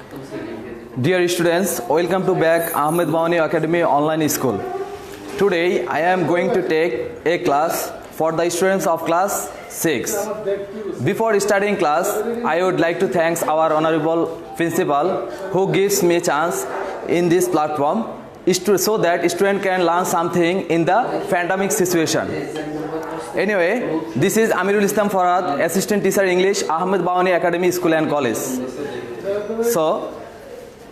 Dear students, welcome to back Ahmed Bawani Academy Online School. Today I am going to take a class for the students of class 6. Before starting class, I would like to thank our honorable principal who gives me a chance in this platform so that student can learn something in the pandemic situation. Anyway, this is Amirul Islam Farhad, Assistant Teacher English, Ahmed Bawani Academy School and College. So,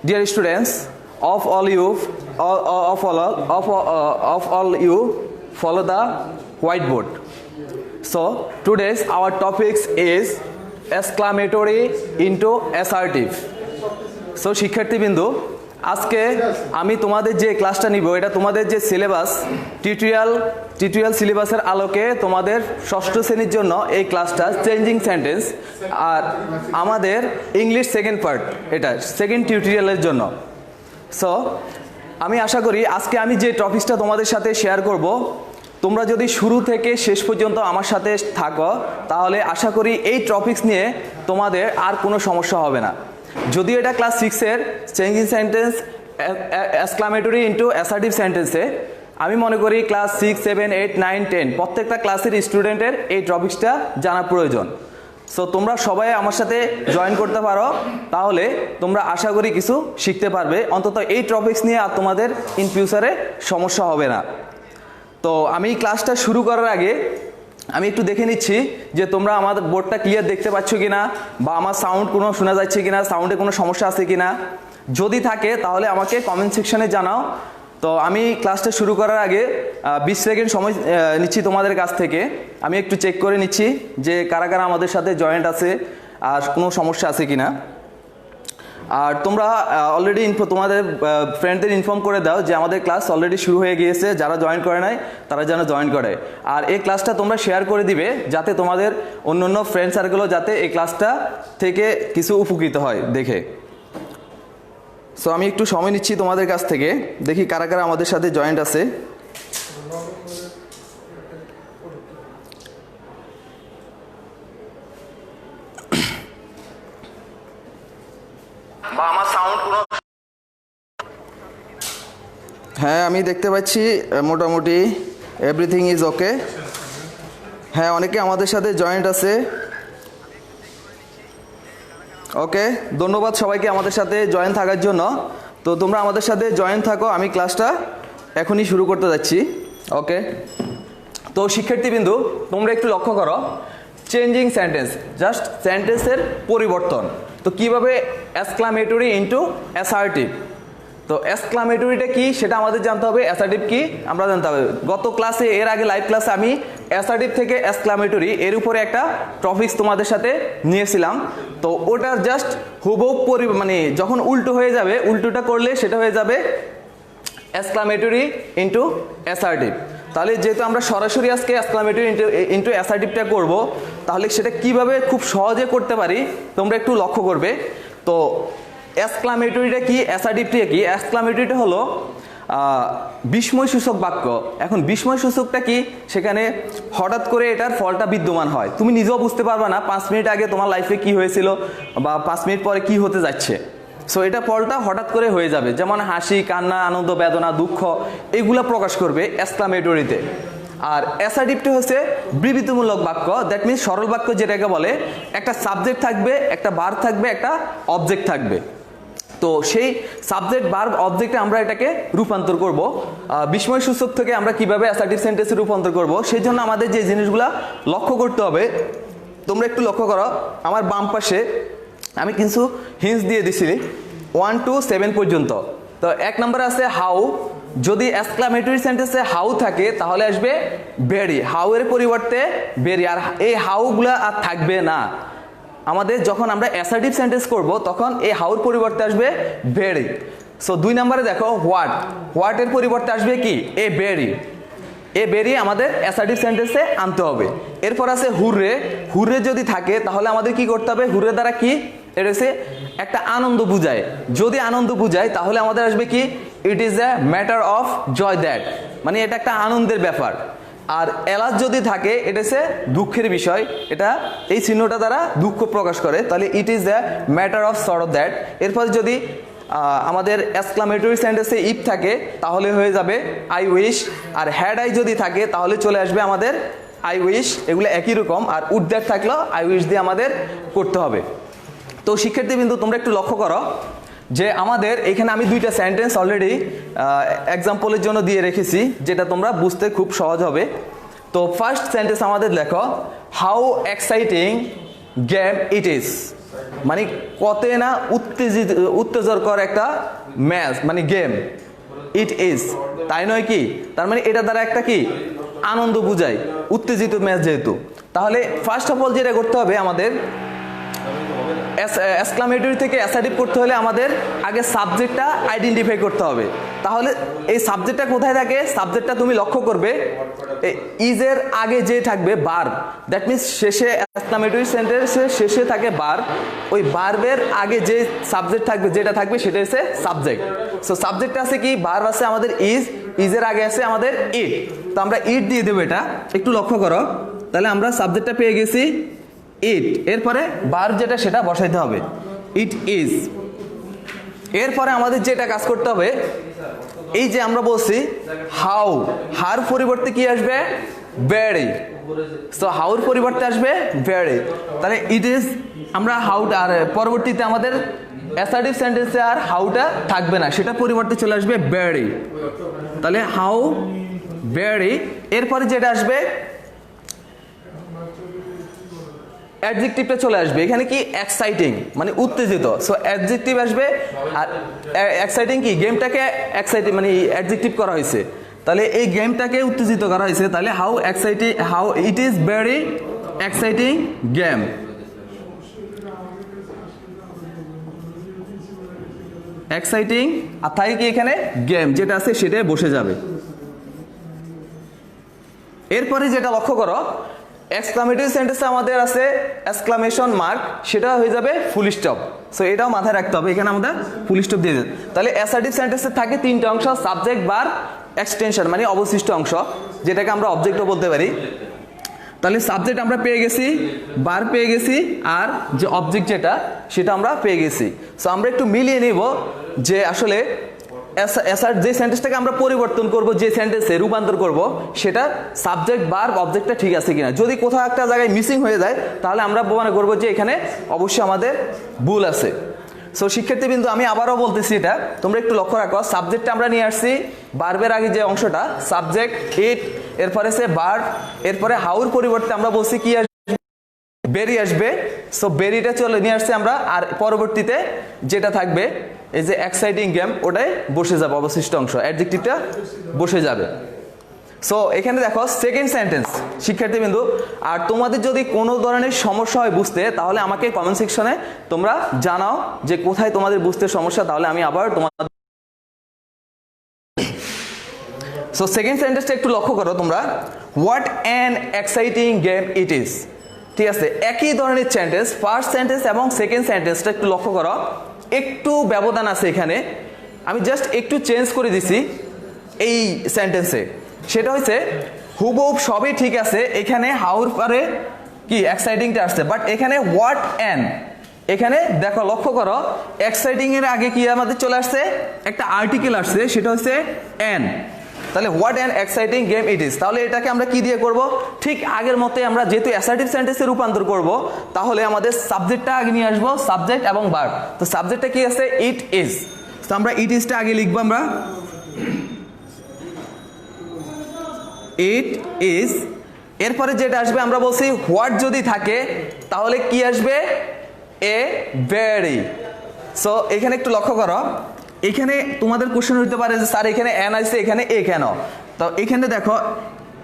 dear students, of all you follow the whiteboard. So today's our topics is exclamatory into assertive. So শিক্ষার্থী বিন্দু, আজকে আমি তোমাদের যে ক্লাসটা নিব এটা তোমাদের যে সিলেবাস টিউটোরিয়াল সিলেবাসের আলোকে তোমাদের ষষ্ঠ শ্রেণীর জন্য এই ক্লাসটা চেঞ্জিং সেন্টেন্স আর আমাদের ইংলিশ সেকেন্ড পার্ট এটা সেকেন্ড টিউটোরিয়ালের জন্য। সো আমি আশা করি আজকে আমি যে টপিকসটা তোমাদের সাথে শেয়ার করব তোমরা যদি শুরু থেকে শেষ পর্যন্ত আমার সাথে থাকো তাহলে আশা করি এই টপিকস নিয়ে তোমাদের আর কোনো সমস্যা হবে না। যদি এটা ক্লাস 6 এর changing sentence exclamatory into assertive সেন্টেন্সে আমি মনে করি ক্লাস 6, 7, 8, 9, 10 প্রত্যেকটা ক্লাসের স্টুডেন্টের এই টপিকসটা জানা প্রয়োজন। সো তোমরা সবাই আমার সাথে জয়েন করতে পারো, তাহলে তোমরা আশা করি কিছু শিখতে পারবে, অন্তত এই টপিকস নিয়ে আর তোমাদের ইন ফিউচারে সমস্যা হবে না। তো আমি ক্লাসটা শুরু করার আগে আমি একটু দেখে নিচ্ছি যে তোমরা আমাদের বোর্ডটা ক্লিয়ার দেখতে পাচ্ছ কিনা বা আমার সাউন্ড কোনো শোনা যাচ্ছে কিনা, সাউন্ডে কোনো সমস্যা আছে কিনা। যদি থাকে তাহলে আমাকে কমেন্ট সেকশনে জানাও। তো আমি ক্লাসটা শুরু করার আগে 20 সেকেন্ড সময় নিচ্ছি তোমাদের কাছ থেকে, আমি একটু চেক করে নিচ্ছি যে কারা কারা আমাদের সাথে জয়েন্ট আছে আর কোনো সমস্যা আছে কিনা। আর তোমরা অলরেডি তোমাদের ফ্রেন্ডদের ইনফর্ম করে দাও যে আমাদের ক্লাস অলরেডি শুরু হয়ে গিয়েছে, যারা জয়েন করে নাই তারা যেন জয়েন করে। আর এই ক্লাসটা তোমরা শেয়ার করে দিবে যাতে তোমাদের অন্য ফ্রেন্ড সার্কেলও যাতে এই ক্লাসটা থেকে কিছু উপকৃত হয় দেখে। সো আমি একটু সময় নিচ্ছি তোমাদের কাছ থেকে, দেখি কারা কারা আমাদের সাথে জয়েন্ট আছে। হ্যাঁ আমি দেখতে পাচ্ছি মোটামুটি এভরিথিং ইজ ওকে। হ্যাঁ অনেকে আমাদের সাথে জয়েন্ট আছে। ওকে, ধন্যবাদ সবাইকে আমাদের সাথে জয়েন থাকার জন্য। তো তোমরা আমাদের সাথে জয়েন থাকো, আমি ক্লাসটা এখনই শুরু করতে যাচ্ছি। ওকে, তো শিক্ষার্থীবৃন্দু তোমরা একটু লক্ষ্য করো, চেঞ্জিং সেন্টেন্স জাস্ট সেন্টেন্সের পরিবর্তন। তো কিভাবে এক্সক্লামেটরি ইনটু অ্যাসার্টিভ। তো এক্সক্লামেটরিটা কি সেটা আমাদের জানতে হবে, অ্যাসার্টিভ কি আমরা জানতে হবে। গত ক্লাসে এর আগে লাইভ ক্লাসে আমি অ্যাসার্টিভ থেকে এক্সক্লামেটরি এর উপরে একটা টপিকস তোমাদের সাথে নিয়েছিলাম। তো ওটার জাস্ট হুবহু মানে যখন উল্টো হয়ে যাবে, উল্টোটা করলে সেটা হয়ে যাবে এক্সক্লামেটরি ইনটু অ্যাসার্টিভ। তাহলে যেহেতু আমরা সরাসরি আজকে এক্সক্লামেটরি ইনটু অ্যাসার্টিভটা করব, তাহলে সেটা কিভাবে খুব সহজে করতে পারি তোমরা একটু লক্ষ্য করবে। তো এক্সক্লামেটরিটা কি, অ্যাসার্টিভটা কি? এক্সক্লামেটরিটা হলো বিস্ময় সূচক বাক্য। এখন বিস্ময় সূচকটা কি, সেখানে হঠাৎ করে এটার ফলটা বিদ্যমান হয়, তুমি নিজেও বুঝতে পারবে না 5 মিনিট আগে তোমার লাইফে কি হয়েছিল বা 5 মিনিট পরে কি হতে যাচ্ছে। সো এটা ফলটা হঠাৎ করে হয়ে যাবে, যেমন হাসি, কান্না, আনন্দ, বেদনা, দুঃখ এগুলো প্রকাশ করবে এক্সক্লামেটরিতে। আর অ্যাসার্টিভটা হচ্ছে বিবৃতিমূলক বাক্য, দ্যাট মিনস সরল বাক্য যেটাকে বলে, একটা সাবজেক্ট থাকবে, একটা ভার্ব থাকবে, একটা অবজেক্ট থাকবে। তো সেই সাবজেক্ট ভার্ব অবজেক্টে আমরা এটাকে রূপান্তর করব। বিস্ময় সূচক থেকে আমরা কিভাবে অ্যাসার্টিভ সেন্টেন্সে রূপান্তর করব সেই জন্য আমাদের যে জিনিসগুলো লক্ষ্য করতে হবে, তোমরা একটু লক্ষ্য করো আমার বাম পাশে আমি কিছু হিন্টস দিয়ে দিছি 1 to 7 পর্যন্ত। তো 1 নম্বরে আছে হাউ। যদি এক্সক্লামেটরি সেন্টেন্সে হাউ থাকে তাহলে আসবে ভেরি, হাউ এর পরিবর্তে ভেরি। আর এই হাউগুলা আর থাকবে না আমাদের, যখন আমরা অ্যাসার্টিভ সেন্টেন্স করব তখন এই হাউর পরিবর্তে আসবে ভেরি। সো 2 নম্বরে দেখো হোয়াট, হোয়াটের পরিবর্তে আসবে কি এ ভেরি। এ ভেরি আমাদের অ্যাসার্টিভ সেন্টেন্সে আনতে হবে। এরপর আছে হুররে, হুররে যদি থাকে তাহলে আমাদের কি করতে হবে, হুররে দ্বারা কি এটা হচ্ছে একটা আনন্দ বুঝায়। যদি আনন্দ বুঝায় তাহলে আমাদের আসবে কি it is a matter of joy that, মানে এটা একটা আনন্দের ব্যাপার। আর এলাচ যদি থাকে এটা হচ্ছে দুঃখের বিষয়, এটা এই চিহ্নটা দ্বারা দুঃখ প্রকাশ করে, তাহলে it is the matter of sort of that. এরপর যদি আমাদের এক্সক্লামেটরি সেন্টেন্সে ইফ থাকে তাহলে হয়ে যাবে আই উইশ, আর হ্যাড আই যদি থাকে তাহলে চলে আসবে আমাদের আই উইশ, এগুলো একই রকম। আর উড দ্যাট থাকলেও আই উইশ দিয়ে আমাদের করতে হবে। তো শিক্ষার্থীবৃন্দ তোমরা একটু লক্ষ্য করো যে আমাদের এখানে আমি দুইটা সেন্টেন্স অলরেডি এক্সাম্পলের জন্য দিয়ে রেখেছি, যেটা তোমরা বুঝতে খুব সহজ হবে। তো ফার্স্ট সেন্টেন্স আমাদের লেখো, how exciting game it is, মানে কত না উত্তেজকর একটা ম্যাচ, মানে গেম ইট ইজ, তাই নয় কি? তার মানে এটা দ্বারা একটা কি আনন্দ বুঝায়, উত্তেজিত ম্যাচ যেহেতু। তাহলে ফার্স্ট অফ অল যেটা করতে হবে আমাদের, এক্সক্লামেটরি থেকে অ্যাসার্টিভ করতে হলে আমাদের আগে সাবজেক্টটা আইডেন্টিফাই করতে হবে। তাহলে এই সাবজেক্টটা কোথায় থাকে? সাবজেক্টটা তুমি লক্ষ্য করবে ইজের আগে যে থাকবে বার, দ্যাট মিনস শেষে এক্সক্লামেটরি সেন্টেন্সের শেষে থাকে বার, ওই বার্বের আগে যে সাবজেক্ট থাকবে, যেটা থাকবে সেটা হচ্ছে সাবজেক্ট। সো সাবজেক্টটা আছে কি? বার আছে আমাদের ইজ, ইজের আগে আছে আমাদের ইট, তো আমরা ইট দিয়ে দেবো। এটা একটু লক্ষ্য করো, তাহলে আমরা সাবজেক্টটা পেয়ে গেছি ইট, এরপরে বার যেটা সেটা বসাইতে হবে, ইট ইজ। এরপরে আমাদের যেটা কাজ করতে হবে, এই যে আমরা বলছি হাউ, হার পরিবর্তে কি আসবে? ভেরি। সো হাউর পরিবর্তে আসবে ভেরি, তাহলে ইট ইজ, আমরা হাউটা, আর পরবর্তীতে আমাদের অ্যাসার্টিভ সেন্টেন্সে আর হাউটা থাকবে না, সেটা পরিবর্তে চলে আসবে ভেরি, তাহলে হাউ ভেরি। এরপরে যেটা আসবে অ্যাডজেক্টিভটা চলে আসবে, এখানে কি এক্সাইটিং মানে উত্তেজিত, সো অ্যাডজেক্টিভ আসবে। আর এক্সাইটিং কি? গেমটাকে এক্সাইটিং মানে অ্যাডজেক্টিভ করা হয়েছে, তাহলে এই গেমটাকে উত্তেজিত করা হয়েছে, তাহলে how exciting, how it is very exciting game. Exciting আর থাকে কি এখানে গেম, যেটা আছে সেটাই বসে যাবে। এরপরে যেটা লক্ষ্য করো, এক্সক্লামেটরি সেন্টেন্সে আমাদের আছে এক্সক্লামেশন মার্ক, সেটা হয়ে যাবে ফুল স্টপ। সো এটাও মাথায় রাখতে হবে, এখানে আমরা ফুল স্টপ দিয়ে দেব। তাহলে অ্যাসার্টিভ সেন্টেন্সে থাকে তিনটা অংশ, সাবজেক্ট, বার, এক্সটেনশন মানে অবশিষ্ট অংশ, যেটাকে আমরা অবজেক্টও বলতে পারি। তাহলে সাবজেক্ট আমরা পেয়ে গেছি, বার পেয়ে গেছি, আর যে অবজেক্ট যেটা সেটা আমরা পেয়ে গেছি। সো আমরা একটু মিলিয়ে নেব যে আসলে যে সেন্টেন্সটাকে আমরা পরিবর্তন করব, যে সেন্টেন্সে রূপান্তর করব, সেটা সাবজেক্ট বার অবজেক্টটা ঠিক আছে কিনা। যদি কোথাও একটা জায়গায় মিসিং হয়ে যায় তাহলে আমরা মনে করবো যে এখানে অবশ্যই আমাদের ভুল আছে। সো শিক্ষার্থীবৃন্দ আমি আবারও বলতেছি, এটা তোমরা একটু লক্ষ্য রাখো, সাবজেক্টটা আমরা নিয়ে আসছি, বার্বের আগে যে অংশটা সাবজেক্ট ইট, এরপরে সে বার, এরপরে হাউর পরিবর্তে আমরা বলছি কি আসবে? বেরি আসবে। সো বেরিটা চলে নিয়ে আসছি আমরা, আর পরবর্তীতে যেটা থাকবে এই যে এক্সাইটিং গেম, ওটাই বসে যাবে, অবশিষ্ট অংশ অ্যাডজেক্টিভটা বসে যাবে। সো এখানে দেখো সেকেন্ড সেন্টেন্স শিক্ষার্থীবৃন্দু, আর তোমাদের যদি কোনো ধরনের সমস্যা হয় বুঝতে, তাহলে আমাকে কমেন্ট সেকশনে তোমরা জানাও যে কোথায় তোমাদের বুঝতে সমস্যা, তাহলে আমি আবার তোমাদের। সো সেকেন্ড সেন্টেন্সটা একটু লক্ষ্য করো তোমরা, what an exciting game it is. ঠিক আছে, একই ধরনের সেন্টেন্স, ফার্স্ট সেন্টেন্স এবং সেকেন্ড সেন্টেন্সটা একটু লক্ষ্য করো, একটু ব্যবধান আছে এখানে, আমি জাস্ট একটু চেঞ্জ করে দিছি এই সেন্টেন্সে। সেটা হচ্ছে হুবহুব সবই ঠিক আছে, এখানে হাউর পরে কি এক্সাইটিংটা আসছে, বাট এখানে হোয়াট অ্যান, এখানে দেখো লক্ষ্য করো এক্সাইটিং এর আগে কি আমাদের চলে আসছে? একটা আর্টিকেল আসছে, সেটা হচ্ছে অ্যান। তাহলে what an exciting game it is, তাহলে এটাকে আমরা কি দিয়ে করব? ঠিক আগের মতোই আমরা যেহেতু অ্যাসার্টিভ সেন্টেন্সে রূপান্তর করব, তাহলে আমাদের সাবজেক্টটা আগে নিয়ে আসবো, সাবজেক্ট এবং ভার্ব। তো সাবজেক্টটা কি আছে? It is. তো আমরা ইট ইজটা আগে লিখবো, আমরা ইট ইজ। এরপরে যেটা আসবে আমরা বলছি হোয়াট যদি থাকে তাহলে কি আসবে? A very. সো এখানে একটু লক্ষ্য করো, এখানে তোমাদের কোশ্চেন হইতে পারে যে স্যার এখানে এন আছে, এখানে এ কেন? তো এখানে দেখো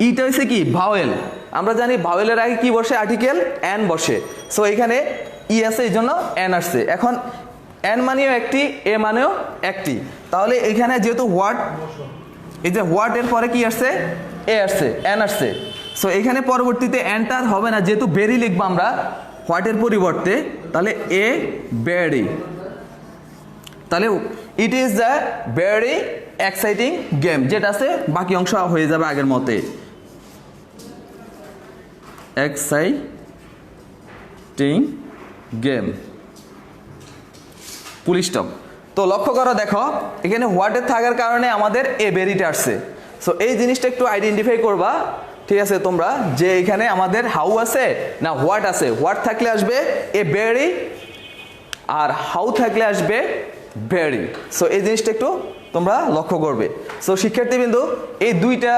ইটা হচ্ছে কি ভাওয়েল, আমরা জানি ভাওয়েলের আগে কি বসে? আর্টিকেল এন বসে। সো এখানে ই আছে, এই জন্য এন আসছে। এখন এন মানেও একটি, এ মানেও একটি, তাহলে এখানে যেহেতু হোয়াট, এই যে হোয়াট এর পরে কি আসছে? এ আসছে, এন আসছে। সো এখানে পরবর্তীতে এনটা হবে না, যেহেতু ভেরি লিখবো আমরা হোয়াটের পরিবর্তে, তাহলে এ ভেরি, তাহলে it is the very exciting game, যেটা আছে বাকি অংশ হয়ে যাবে আগের মতে। Exciting game full stop. তো লক্ষ্য করো, দেখো এখানে হোয়াটের থাকার কারণে আমাদের এ বেরিটা আসছে। সো এই জিনিসটা একটু আইডেন্টিফাই করবা, ঠিক আছে তোমরা, যে এখানে আমাদের হাউ আছে না হোয়াট আছে। হোয়াট থাকলে আসবে এ বেরি, আর হাউ থাকলে আসবে বেরি। সো এই জিনিসটা একটু তোমরা লক্ষ্য করবে। সো শিক্ষার্থীবৃন্দ, এই দুইটা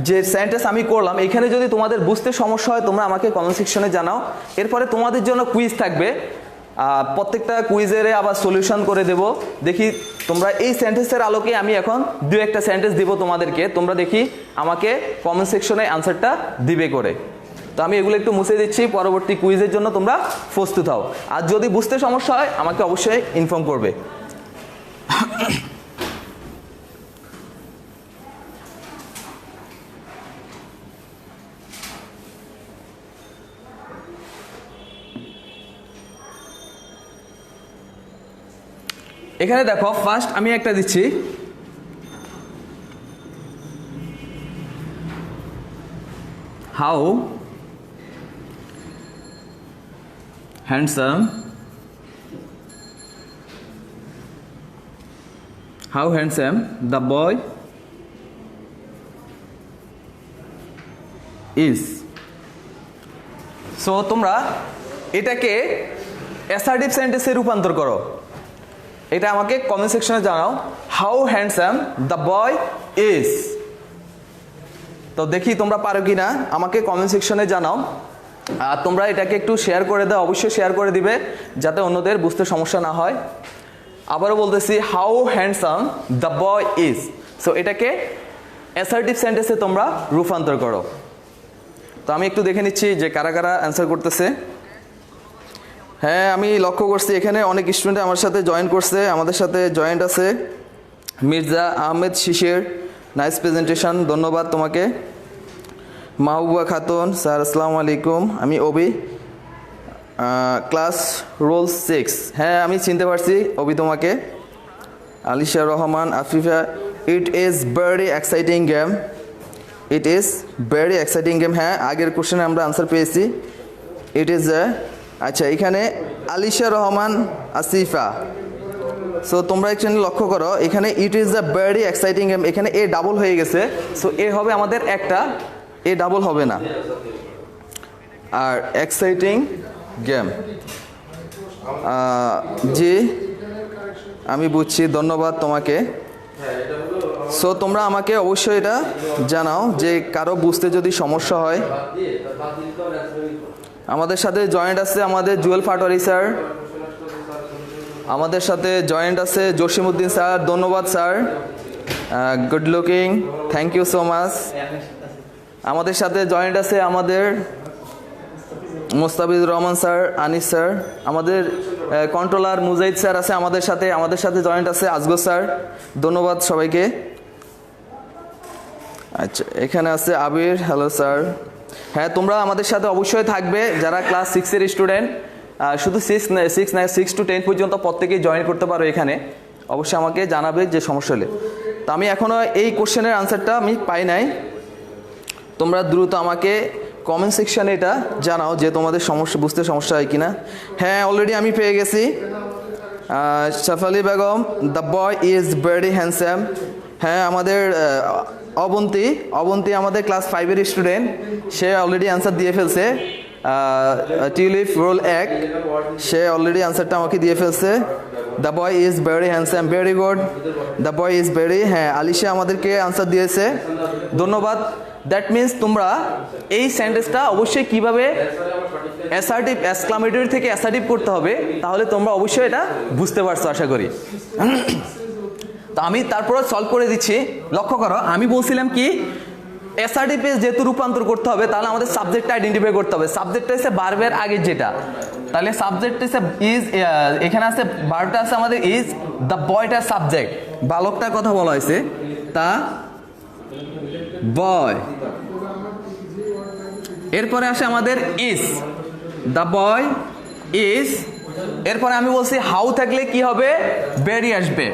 যে সেন্টেন্স আমি করলাম, এখানে যদি তোমাদের বুঝতে সমস্যা হয় তোমরা আমাকে কমেন্ট সেকশনে জানাও। এরপরে তোমাদের জন্য কুইজ থাকবে, প্রত্যেকটা কুইজের আবার সলিউশন করে দেব। দেখি তোমরা এই সেন্টেন্সের আলোকে আমি এখন দু একটা সেন্টেন্স দিব তোমাদেরকে, তোমরা দেখি আমাকে কমেন্ট সেকশনে আনসারটা দিবে করে। তো আমি এগুলো একটু মুছে দিচ্ছি, পরবর্তী কুইজের জন্য তোমরা প্রস্তুত হও। আর যদি বুঝতে সমস্যা হয় আমাকে অবশ্যই ইনফর্ম করবে। এখানে দেখো, ফার্স্ট আমি একটা দিচ্ছি, how handsome the boy is. So তোমরা এটাকে অ্যাসার্টিভ সেন্টেন্সে রূপান্তর করো। এটা আমাকে কমেন্ট সেকশনে জানাও, how handsome the boy is. তো দেখি তোমরা পারো কি না, আমাকে কমেন্ট সেকশনে জানাও। আর তোমরা এটাকে একটু শেয়ার করে দাও, অবশ্যই শেয়ার করে দিবে যাতে অন্যদের বুঝতে সমস্যা না হয়। আবারও বলতেছি, how handsome the boy is. So এটাকে অ্যাসার্টিভ সেন্টেন্সে তোমরা রূপান্তর করো। তো আমি একটু দেখে নিচ্ছি যে কারা কারা অ্যান্সার করতেছে। হ্যাঁ, আমি লক্ষ্য করছি এখানে অনেক স্টুডেন্ট আমার সাথে জয়েন করছে। আমাদের সাথে জয়েন্ট আছে মির্জা আহমেদ শিশির, নাইস প্রেজেন্টেশন, ধন্যবাদ তোমাকে। মাহবুবা খাতুন স্যার, আসসালামু আলাইকুম, আমি অবি, ক্লাস রোল 6। হ্যাঁ, আমি চিনতে পারছি অবি তোমাকে। আলিশা রহমান, আফিফা, ইট is very exciting game, it is very exciting game. হ্যাঁ, আগের কোশ্চেনে আমরা আনসার পেয়েছি, ইট ইজ আচ্ছা, এখানে আলিশা রহমান, আসিফা। সো তোমরা একচুয়ালি লক্ষ্য করো, এখানে ইট is a very exciting game, এখানে এ ডাবল হয়ে গেছে। সো এ হবে আমাদের একটা, এ ডাবল হবে না। আর এক্সাইটিং গেম, জি আমি বুঝছি, ধন্যবাদ তোমাকে। সো তোমরা আমাকে অবশ্যই এটা জানাও যে কারো বুঝতে যদি সমস্যা হয়। আমাদের সাথে জয়েন্ট আছে আমাদের জুয়েল পাটোয়ারি স্যার, আমাদের সাথে জয়েন্ট আছে জসিমউদ্দিন স্যার, ধন্যবাদ sir, good looking, thank you so much. আমাদের সাথে জয়েন্ট আছে আমাদের মোস্তাফিজুর রহমান স্যার, আনিস স্যার, আমাদের কন্ট্রোলার মুজাহিদ স্যার আছে আমাদের সাথে জয়েন্ট আছে আজগর স্যার, ধন্যবাদ সবাইকে। আচ্ছা, এখানে আছে আবির, হ্যালো স্যার। হ্যাঁ, তোমরা আমাদের সাথে অবশ্যই থাকবে যারা ক্লাস 6-এর স্টুডেন্ট, শুধু 6 to 10 পর্যন্ত প্রত্যেকেই জয়েন করতে পারো এখানে। অবশ্যই আমাকে জানাবে যে সমস্যা হলে। তো আমি এখনও এই কোশ্চেনের আনসারটা আমি পাই নাই, তোমরা দ্রুত আমাকে কমেন্ট সেকশানে এটা জানাও যে তোমাদের সমস্যা বুঝতে সমস্যা হয় কিনা। হ্যাঁ, অলরেডি আমি পেয়ে গেছি, Shafali Begum, the boy is very handsome. হ্যাঁ, আমাদের অবন্তী আমাদের ক্লাস 5-এর স্টুডেন্ট, সে অলরেডি অ্যান্সার দিয়ে ফেলছে। টিউলিপ রোল 1, সে অলরেডি অ্যান্সারটা আমাকে দিয়ে ফেলছে। The boy is very handsome, very good, the boy is very. হ্যাঁ, আলিশা আমাদেরকে অ্যান্সার দিয়েছে, ধন্যবাদ। দ্যাট মিন্স তোমরা এই সেন্টেন্সটা অবশ্যই কীভাবে অ্যাসার্টিভ, এক্সক্লামেটরি থেকে অ্যাসার্টিভ করতে হবে, তাহলে তোমরা অবশ্যই এটা বুঝতে পারছো আশা করি। তো আমি তারপরে সলভ করে দিচ্ছি। লক্ষ্য করো, আমি বলছিলাম কি অ্যাসার্টিভ যেহেতু রূপান্তর করতে হবে, তাহলে আমাদের সাবজেক্টটা আইডেন্টিফাই করতে হবে। সাবজেক্টটা হচ্ছে ভার্বের আগে যেটা, তাহলে সাবজেক্ট হচ্ছে ইজ, এখানে আছে ভার্বটা আছে আমাদের ইজ, দ্য বয়টার সাবজেক্ট, বালকটার কথা বলা হয়েছে, তা বয়। এরপরে আসে আমাদের ইজ, দ্য বয় ইজ। এরপরে আমি বলছি হাউ থাকলে কি হবে, ভেরি আসবে,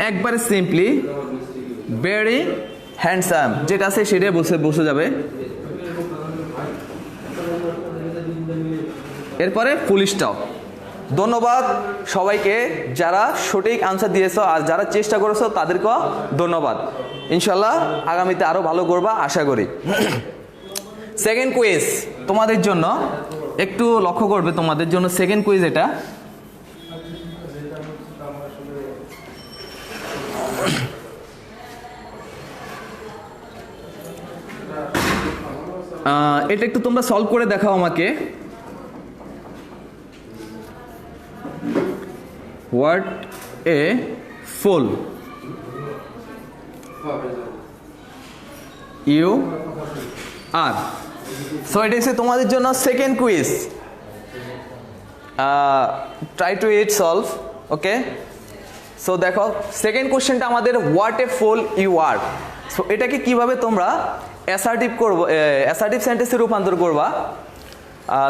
একবারে সিম্পলি ভেরি হ্যান্ডসাম, যেটা আছে সেটাই বসে যাবে। এরপরে ফুল স্টপ। ধন্যবাদ সবাইকে যারা সঠিক আনসার দিয়েছো আর যারা চেষ্টা করেছো তাদেরকেও ধন্যবাদ। ইনশাল্লাহ আগামীতে আরো ভালো করবা আশা করি। সেকেন্ড কুইজ তোমাদের জন্য, একটু লক্ষ্য করবে তোমাদের জন্য সেকেন্ড কুইজ এটা। এটা একটু তোমরা সলভ করে দেখাও আমাকে। What a fool? You are. So এটা হচ্ছে তোমাদের জন্য second quiz. Try to it solve. Okay, so দেখো সেকেন্ড কোশ্চেনটা আমাদের what a fool you are. So এটাকে কিভাবে তোমরা অ্যাসার্টিভ করবো, অ্যাসার্টিভ সেন্টেন্সে রূপান্তর করবা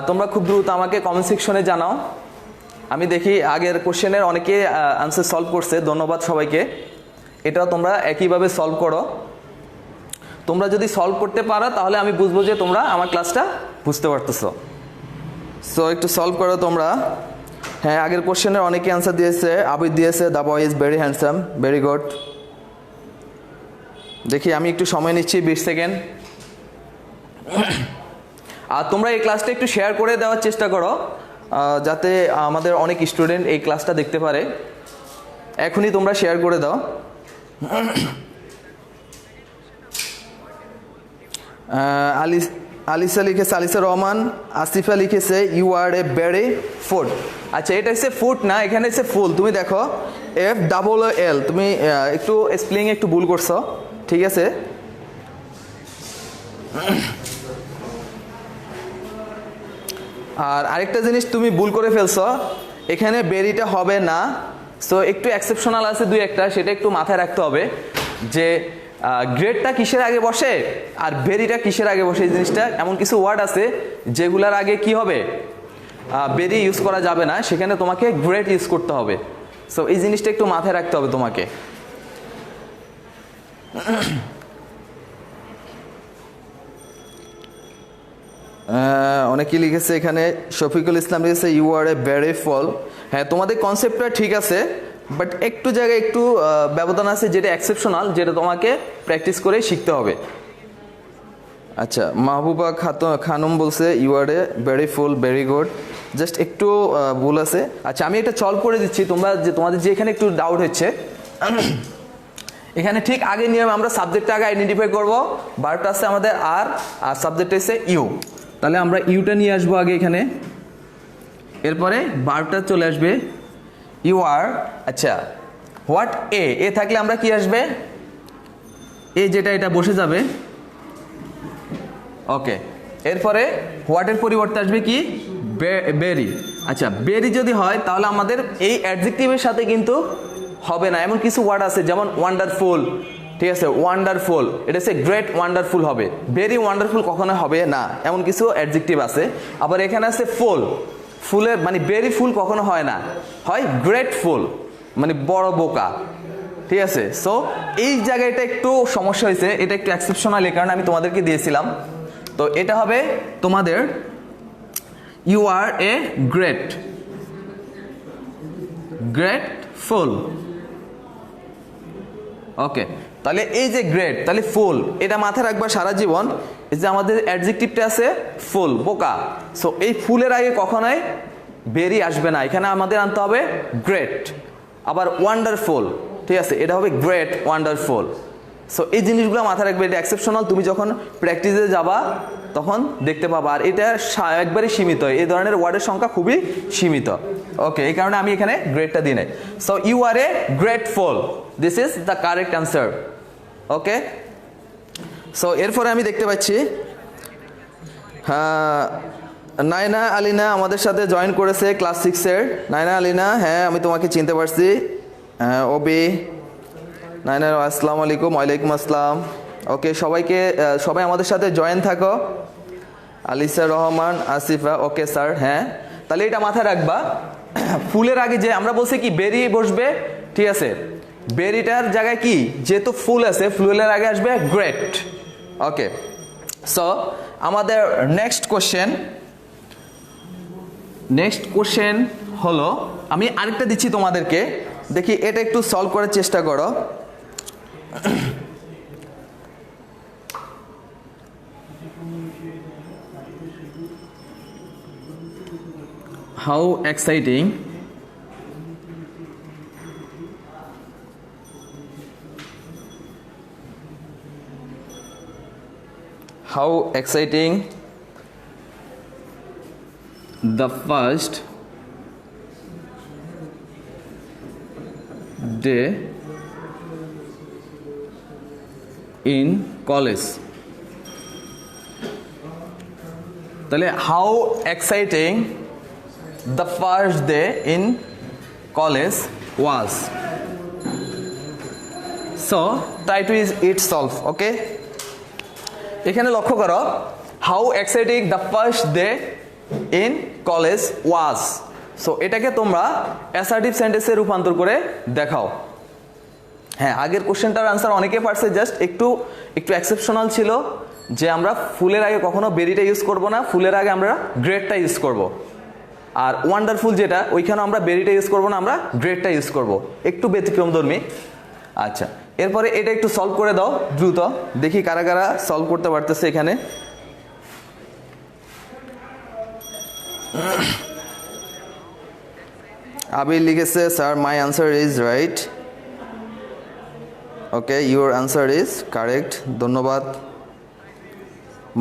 তোমরা খুব দ্রুত আমাকে কমেন্ট সেকশনে জানাও। আমি দেখি আগের কোশ্চেনের অনেকে আনসার সলভ করছে, ধন্যবাদ সবাইকে। এটাও তোমরা একইভাবে সলভ করো। তোমরা যদি সলভ করতে পারো তাহলে আমি বুঝবো যে তোমরা আমার ক্লাসটা বুঝতে পারতেছো। সো একটু সলভ করো তোমরা। হ্যাঁ, আগের কোশ্চেনের অনেকে আনসার দিয়েছে। আবিদ দিয়েছে the boy is very handsome, very good. দেখি আমি একটু সময় নিচ্ছি 20 সেকেন্ড। আর তোমরা এই ক্লাসটা একটু শেয়ার করে দেওয়ার চেষ্টা করো যাতে আমাদের অনেক স্টুডেন্ট এই ক্লাসটা দেখতে পারে। এখনই তোমরা শেয়ার করে দাও। আলিসা লিখেছে, আলিসা রহমান। আসিফা লিখেছে you are a very food. আচ্ছা, এটা হচ্ছে ফুড না, এখানে হচ্ছে ফুল। তুমি দেখো FOOL, তুমি একটু স্পেলিং একটু ভুল করছো, ঠিক আছে। আর আরেকটা জিনিস তুমি ভুল করে ফেলছো, এখানে বেরিটা হবে না। সো একটু এক্সেপশনাল আছে দুই একটা, সেটা একটু মাথায় রাখতে হবে যে গ্রেডটা কিসের আগে বসে আর বেরিটা কিসের আগে বসে। এই জিনিসটা এমন কিছু ওয়ার্ড আছে যেগুলার আগে কি হবে, বেরি ইউজ করা যাবে না, সেখানে তোমাকে গ্রেড ইউজ করতে হবে। সো এই জিনিসটা একটু মাথায় রাখতে হবে তোমাকে। অনেকেই লিখেছে এখানে, শফিকুল ইসলাম লিখেছে ইউ আর এ ভেরি ফুল। হ্যাঁ, তোমাদের কনসেপ্টটা ঠিক আছে, বাট একটু জায়গায় একটু ব্যবধান আছে যেটা এক্সেপশনাল, যেটা তোমাকে প্র্যাকটিস করে শিখতে হবে। আচ্ছা, মাহবুবা খানম বলছে you are a very fool, very good. Just একটু ভুল আছে। আচ্ছা, আমি এটা সলভ করে দিচ্ছি। তোমাদের যে এখানে একটু ডাউট হচ্ছে, এখানে ঠিক আগে নিয়ম আমরা সাবজেক্টটা আগে আইডেন্টিফাই করবো। ভার্বটা আছে আমাদের আর সাবজেক্ট হচ্ছে ইউ। তাহলে আমরা ইউটা নিয়ে আসবো আগে এখানে, এরপরে ভার্বটা চলে আসবে ইউ আর। আচ্ছা, হোয়াট এ থাকলে আমরা কি আসবে, এ যেটা এটা বসে যাবে। ওকে, এরপরে হোয়াটের পরিবর্তে আসবে কি বেরি। আচ্ছা, বেরি যদি হয় তাহলে আমাদের এই অ্যাডজেক্টিভের সাথে কিন্তু হবে না। এমন কিছু ওয়ার্ড আছে যেমন ওয়ান্ডারফুল, ঠিক আছে, ওয়ান্ডারফুল, এটা হচ্ছে গ্রেট ওয়ান্ডারফুল হবে। ভেরি ওয়ান্ডারফুল কখনো হবে না, এমন কিছু অ্যাডজেক্টিভ আছে। আবার এখানে আছে ফুল, ফুলের মানে ভেরি ফুল কখনো হয় না, হয় গ্রেট ফুল, মানে বড় বোকা, ঠিক আছে। সো এই জায়গাটা একটু সমস্যা হয়েছে, এটা একটু এক্সেপশনাল, এই কারণে আমি তোমাদেরকে দিয়েছিলাম। তো এটা হবে তোমাদের you are a great, grateful. Okay, তাহলে এই যে গ্রেট, তাহলে ফুল, এটা মাথায় রাখবা সারা জীবন। এই যে আমাদের অ্যাডজেক্টিভটা আছে ফুল, বোকা। সো এই ফুলের আগে কখনোই বেরি আসবে না, এখানে আমাদের আনতে হবে গ্রেট। আবার ওয়ান্ডারফুল, ঠিক আছে, এটা হবে গ্রেট ওয়ান্ডারফুল। সো এই জিনিসগুলো মাথায় রাখবে, এটা এক্সেপশনাল। তুমি যখন প্র্যাকটিসে যাবা তখন দেখতে পাবা। আর এটা একবারই সীমিত, এই ধরনের ওয়ার্ডের সংখ্যা খুবই সীমিত। ওকে, এই কারণে আমি এখানে গ্রেটটা দিই নাই। So you are a greatful, this is the correct answer. Okay, so এরপরে আমি দেখতে পাচ্ছি নায়না আলিনা আমাদের সাথে জয়েন করেছে, ক্লাস 6-এর নায়না আলিনা। হ্যাঁ, আমি তোমাকে চিনতে পারছি। ওবি নায়না, আসসালামু আলাইকুম। ওয়ালাইকুম আসসালাম। ওকে, সবাই আমাদের সাথে জয়েন থাকো। আলিসা রহমান, আসিফা, ওকে স্যার। হ্যাঁ, তাহলে এটা মাথায় রাখবা, ফুলের আগে যে আমরা বলছি কি বেরি বসবে, ঠিক আছে, বেরিটার জায়গায় কি যেহেতু ফুল আছে, ফুলের আগে আসবে গ্রেট। ওকে, সো আমাদের নেক্সট কোশ্চেন, নেক্সট কোশ্চেন হলো, আমি আরেকটা দিচ্ছি তোমাদেরকে, দেখি এটা একটু সলভ করার চেষ্টা করো। How exciting the first day in college. তাহলে how exciting the first day in college was. So try to it solve. Okay, এখানে লক্ষ্য করো, how exciting the first day in college was. So এটাকে তোমরা assertive সেন্টেন্সে রূপান্তর করে দেখাও। হ্যাঁ, আগের কোশ্চেনটার আনসার অনেকে পারছে, জাস্ট একটু এক্সেপশনাল ছিল যে আমরা ফুলের আগে কখনো বেরিটা ইউজ করব না, ফুলের আগে আমরা গ্রেডটা ইউজ করব। আর ওয়ান্ডারফুল যেটা, ওইখানে আমরা বেরিটা ইউজ করব না, আমরা গ্রেডটা ইউজ করব, একটু ব্যতিক্রমধর্মী। আচ্ছা, এরপরে এটা একটু সলভ করে দাও দ্রুত, দেখি কারা কারা সলভ করতে পারতেছে এখানে। আবির লিখেছে, sir my answer is right. Okay, your answer is correct, ধন্যবাদ।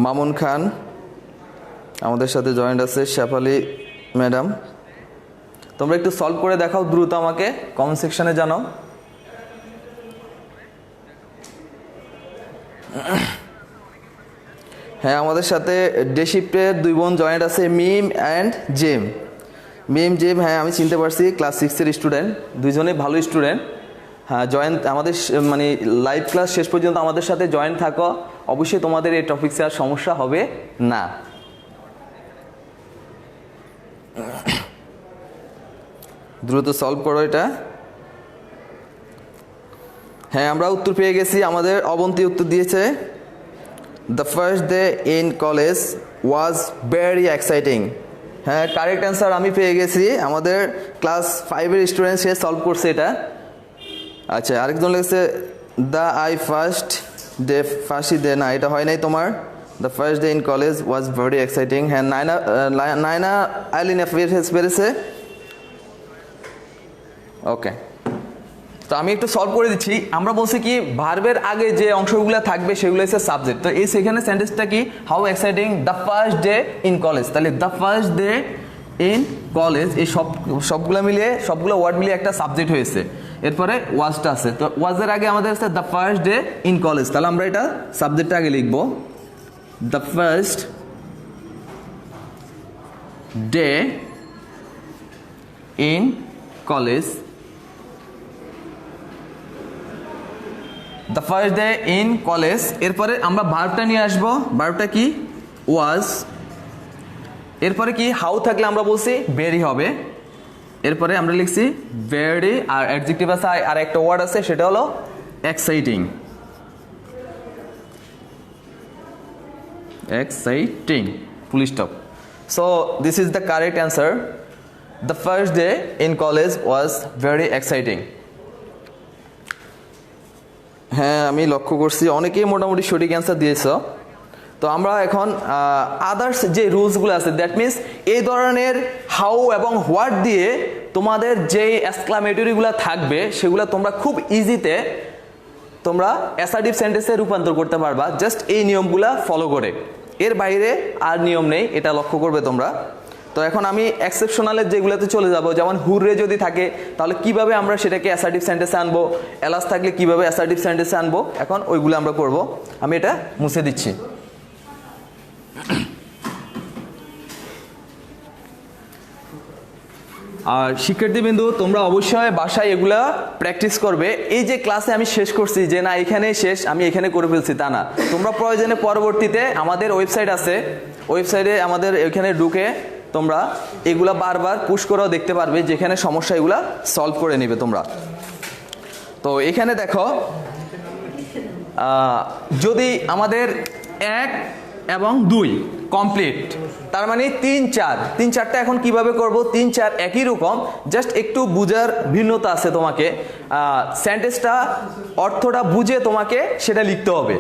মামুন খান আমাদের সাথে জয়েন্ট আছে, শেফালি ম্যাডাম, তোমরা একটু সলভ করে দেখাও দ্রুত, আমাকে কমেন্ট সেকশনে জানাও। হ্যাঁ, আমাদের সাথে ডে শিফটের 2 বোন জয়েন্ট আছে, মিম অ্যান্ড জেম। মিম জেম, হ্যাঁ আমি চিনতে পারছি, ক্লাস 6-এর স্টুডেন্ট, দুইজনেই ভালো স্টুডেন্ট। হ্যাঁ, জয়েন্ট আমাদের মানে লাইভ ক্লাস শেষ পর্যন্ত আমাদের সাথে জয়েন্ট থাকো, অবশ্যই তোমাদের এই টপিক্সে আর সমস্যা হবে না। দ্রুত সলভ করো এটা। হ্যাঁ, আমরা উত্তর পেয়ে গেছি, আমাদের অবন্তী উত্তর দিয়েছে, the first day in college was very exciting. হ্যাঁ, কারেক্ট অ্যান্সার আমি পেয়ে গেছি, আমাদের ক্লাস 5-এর স্টুডেন্ট সে সলভ করছে এটা। আচ্ছা, আরেকজন লিখছে দ্য ফার্স্ট ডে, না এটা হয় নাই তোমার, the first day in college was very exciting. হ্যাঁ, নাইনা আইলিনা পেরেছে। ওকে, তো আমি একটু সলভ করে দিচ্ছি। আমরা বলছি কি, ভার্বের আগে যে অংশগুলো থাকবে সেগুলো হচ্ছে সাবজেক্ট। তো এই সেখানে সেন্টেন্সটা কি, how exciting the first day in college. তাহলে the first day in college, এই সবগুলো মিলিয়ে, সবগুলো ওয়ার্ড মিলিয়ে একটা সাবজেক্ট হয়েছে। এরপরে ওয়াজটা আছে, তো ওয়াজের আগে আমাদের আছে the first day in college. তাহলে আমরা এটা সাবজেক্টটা আগে লিখব, the first day in college, the first day in college. এরপরে আমরা ভার্বটা নিয়ে আসবো, ভার্বটা কি, ওয়াজ। এরপরে কি, হাউ থাকলে আমরা বলছি ভেরি হবে। এরপরে আমরা লিখছি ভেরি, আর অ্যাডজেক্টিভ আছে, আর একটা ওয়ার্ড আছে, সেটা হলো exciting. Exciting, full stop. So this is the correct answer, the first day in college was very exciting. হ্যাঁ, আমি লক্ষ্য করছি অনেকেই মোটামুটি সঠিক অ্যান্সার দিয়েছ। তো আমরা এখন আদার্স যে রুলসগুলো আছে, দ্যাট মিনস এই ধরনের হাউ এবং হোয়াট দিয়ে তোমাদের যে এক্সক্লামেটরিগুলো থাকবে সেগুলো তোমরা খুব ইজিতে তোমরা অ্যাসার্টিভ সেন্টেন্সে রূপান্তর করতে পারবা, জাস্ট এই নিয়মগুলা ফলো করে। এর বাইরে আর নিয়ম নেই, এটা লক্ষ্য করবে তোমরা। তো এখন আমি এক্সেপশনালের যেগুলোতে চলে যাব, যেমন হুররে যদি থাকে তাহলে কিভাবে আমরা সেটাকে অ্যাসার্টিভ সেন্টেন্সে আনবো, এলাস থাকলে কিভাবে অ্যাসার্টিভ সেন্টেন্সে আনবো, এখন ওইগুলো আমরা করব। আমি এটা মুছে দিচ্ছি। আর শিক্ষার্থীবৃন্দু, তোমরা অবশ্যই বাসায় এগুলা প্র্যাকটিস করবে। এই যে ক্লাসে আমি শেষ করছি যে না এখানেই শেষ, আমি এখানে করে ফেলছি, তা না। তোমরা প্রয়োজনে পরবর্তীতে আমাদের ওয়েবসাইট আছে, ওয়েবসাইটে আমাদের এখানে ঢুকে তোমরা এগুলা বারবার পুশ করেও দেখতে পারবে, যেখানে সমস্যা এগুলা সলভ করে নেবে তোমরা। তো এখানে দেখো, যদি আমাদের 1 এবং 2 কমপ্লিট। তার মানে 3 4 3 4টা এখন কিভাবে করব? 3 4 একই রকম, জাস্ট একটু বুঝার ভিন্নতা আছে। তোমাকে সেন্টেন্সটা অর্থটা বুঝে তোমাকে সেটা লিখতে হবে।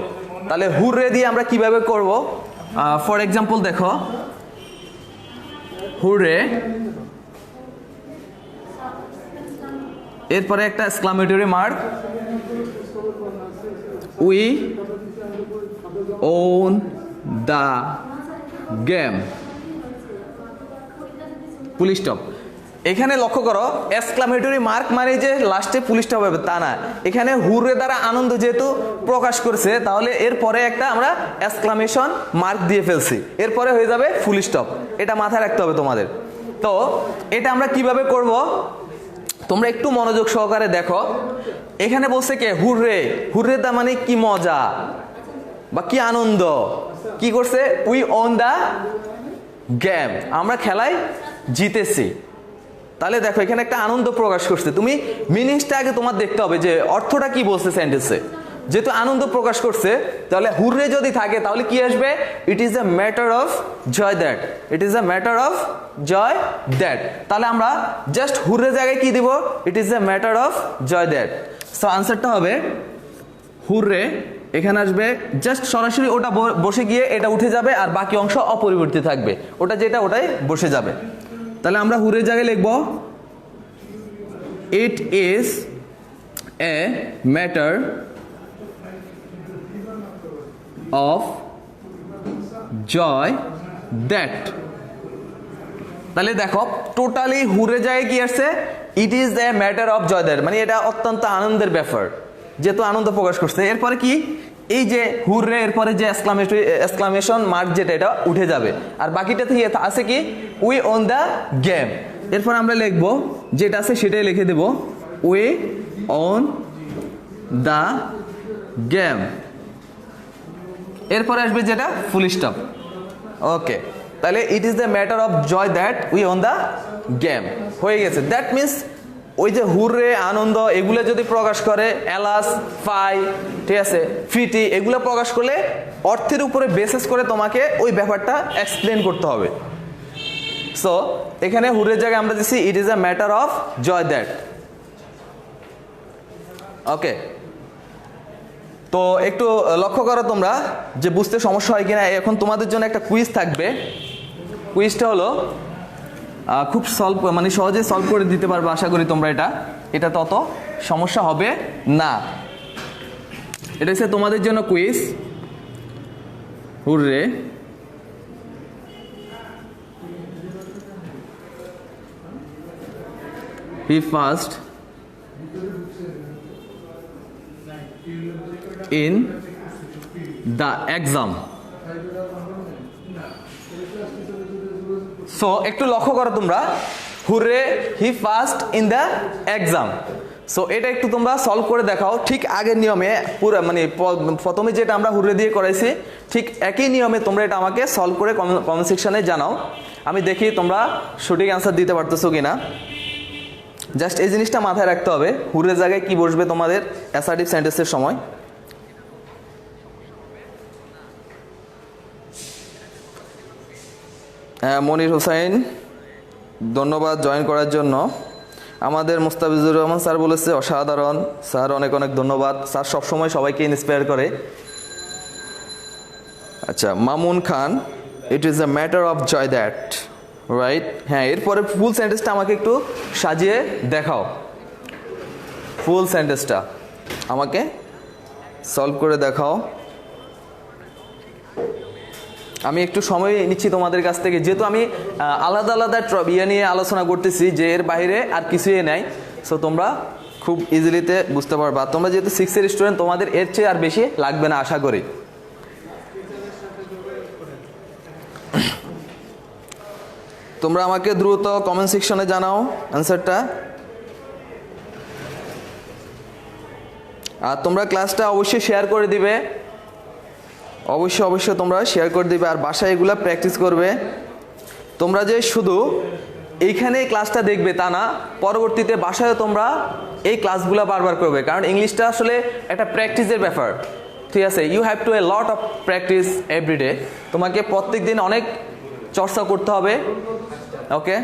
তাহলে হুররে দিয়ে আমরা কিভাবে করব? ফর এক্সাম্পল দেখো, হুররে, এরপরে একটা exclamatory mark, we won the game, full stop. এখানে লক্ষ্য করো, এক্সক্লামেটরি মার্ক মানে যে লাস্টে ফুল স্টপ হবে তা না, এখানে হুররে দ্বারা আনন্দ যেহেতু প্রকাশ করছে, তাহলে এরপরে একটা আমরা এক্সক্লামেশন মার্ক দিয়ে ফেলছি, এরপরে হয়ে যাবে ফুল স্টপ। এটা মাথায় রাখতে হবে তোমাদের। তো এটা আমরা কিভাবে করব? তোমরা একটু মনোযোগ সহকারে দেখো। এখানে বলছে কে? হুররে। হুররে দা মানে কি মজা বা কি আনন্দ, কি করছে? উই ওন দ্য গেম, আমরা খেলায় জিতেছি। তাহলে দেখো এখানে একটা আনন্দ প্রকাশ করছে। তুমি মিনিংসটা আগে তোমার দেখতে হবে যে অর্থটা কি বলছে সেন্টেন্সে। যেহেতু আনন্দ প্রকাশ করছে, তাহলে হুররে যদি থাকে তাহলে কি আসবে? It is a matter of joy that, it is a matter of joy that. তাহলে আমরা জাস্ট হুররে জায়গায় কি দিব? It is a matter of joy that. So আনসারটা হবে হুররে। এখানে আসবে জাস্ট সরাসরি ওটা বসে গিয়ে এটা উঠে যাবে, আর বাকি অংশ অপরিবর্তিত থাকবে, ওটা যেটা ওটাই বসে যাবে। তাহলে আমরা হুরের জায়গায় লিখব it is a matter of joy that. তাহলে দেখো টোটালি হুরে জায়গায় কি আসছে? It is a matter of joy that, মানে এটা অত্যন্ত আনন্দের ব্যাপার, যেহেতু আনন্দ প্রকাশ করছে। এরপরে কি? এই যে হুররে, এরপরে যে এক্সক্লামেশন মার্ক যেটা, এটা উঠে যাবে, আর বাকিটা থেকে আছে কি? We won the game. এরপর আমরা লিখব যেটা আছে সেটাই লিখে দেব, উই ওন দ্য গেম। এরপরে আসবে যেটা ফুল স্টপ। ওকে, তাহলে it is the matter of joy that we won the game হয়ে গেছে। দ্যাট মিনস ওই যে হুররে, আনন্দ, এগুলো যদি প্রকাশ করে, এলাস, ফাই, ঠিক আছে, ফিটি, এগুলো প্রকাশ করলে অর্থের উপরে বেসিস করে তোমাকে ওই ব্যাপারটা এক্সপ্লেন করতে হবে। সো এখানে হুরের জায়গায় আমরা দিচ্ছি it is a matter of joy that. Okay, তো একটু লক্ষ্য করো তোমরা যে বুঝতে সমস্যা হয় কিনা। এখন তোমাদের জন্য একটা কুইজ থাকবে। কুইজটা হলো খুব মানে সহজে সলভ করে দিতে পারবে আশা করি তোমরা। এটা তত সমস্যা হবে না। এটা হচ্ছে তোমাদের জন্য quiz. Hurray, he first in the exam. So একটু লক্ষ্য করো তোমরা, hurray, he first in the exam. So এটা একটু তোমরা সলভ করে দেখাও ঠিক আগের নিয়মে, পুরো মানে প্রথমে যেটা আমরা হুররে দিয়ে করাইছি ঠিক একই নিয়মে তোমরা এটা আমাকে সলভ করে কমেন্ট সেকশনে জানাও। আমি দেখি তোমরা সঠিক অ্যান্সার দিতে পারতেছো কিনা। জাস্ট এই জিনিসটা মাথায় রাখতে হবে, হুররে জায়গায় কি বসবে তোমাদের অ্যাসার্টিভ সেন্টেন্সের সময়। মনির হোসাইন, ধন্যবাদ জয়েন করার জন্য। আমাদের মুস্তাফিজুর রহমান স্যার বলেছে অসাধারণ। স্যার অনেক অনেক ধন্যবাদ। স্যার সবসময় সবাইকে ইন্সপায়ার করে। আচ্ছা, Mamun Khan, it is a matter of joy that, right. হ্যাঁ, এরপরে ফুল সেন্টেন্সটা আমাকে একটু সাজিয়ে দেখাও। ফুল সেন্টেন্সটা আমাকে সলভ করে দেখাও। আমি একটু সময় নিচ্ছি তোমাদের কাছ থেকে, যেহেতু আমি আলাদা আলাদা ইয়ে নিয়ে আলোচনা করতেছি, যে এর বাইরে আর কিছুই নাই। সো তোমরা খুব ইজিলিতে বুঝতে পারবা। তোমরা যেহেতু 6-এর স্টুডেন্ট, তোমাদের এর চেয়ে আর বেশি লাগবে না আশা করি। তোমরা আমাকে দ্রুত কমেন্ট সেকশনে জানাও অ্যান্সারটা। আর তোমরা ক্লাসটা অবশ্যই শেয়ার করে দিবে, অবশ্যই তোমরা শেয়ার করে দিবে, আর বাসায় এগুলো প্র্যাকটিস করবে। তোমরা যে শুধু এইখানে ক্লাসটা দেখবে তা না, পরবর্তীতে বাসায়ও তোমরা এই ক্লাসগুলো বারবার করবে, কারণ ইংলিশটা আসলে একটা প্র্যাকটিসের ব্যাপার। ঠিক আছে, you have to a lot of practice everyday, তোমাকে প্রত্যেক দিন অনেক চর্চা করতে হবে। ওকে,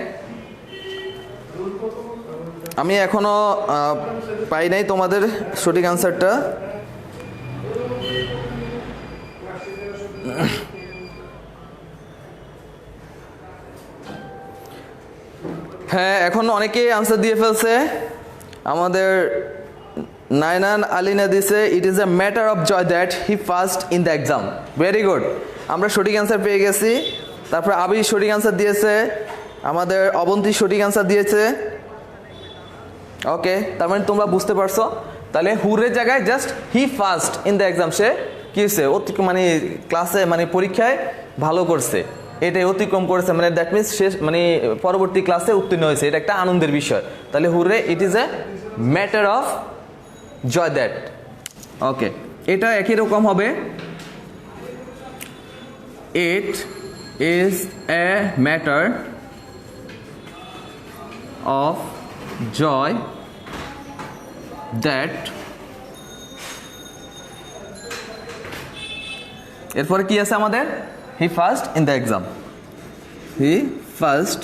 আমি এখনো পাই নাই তোমাদের সঠিক আনসারটা। হ্যাঁ, এখন অনেকেই আনসার দিয়ে ফেলছে। আমাদের নাইনান আলিনা দিছে, it is a matter of joy that he first in the exam. Very good, আমরা সঠিক অ্যান্সার পেয়ে গেছি। তারপর আবি সঠিক অ্যান্সার দিয়েছে, আমাদের অবন্তী সঠিক অ্যান্সার দিয়েছে। ওকে, তার মানে তোমরা বুঝতে পারছো। তাহলে হুরের জায়গায় just he first in the exam, সে কি হয়েছে, মানে ক্লাসে মানে পরীক্ষায় ভালো করছে, এটাই অতিক্রম করেছে, মানে দ্যাট মিনস সে মানে পরবর্তী ক্লাসে উত্তীর্ণ হয়েছে, এটা একটা আনন্দের বিষয়। তাহলে hurray it is a matter of joy that. Okay, এটা একই রকম হবে, it is a matter of joy that, এরপরে কি আছে আমাদের, he first in the exam, he first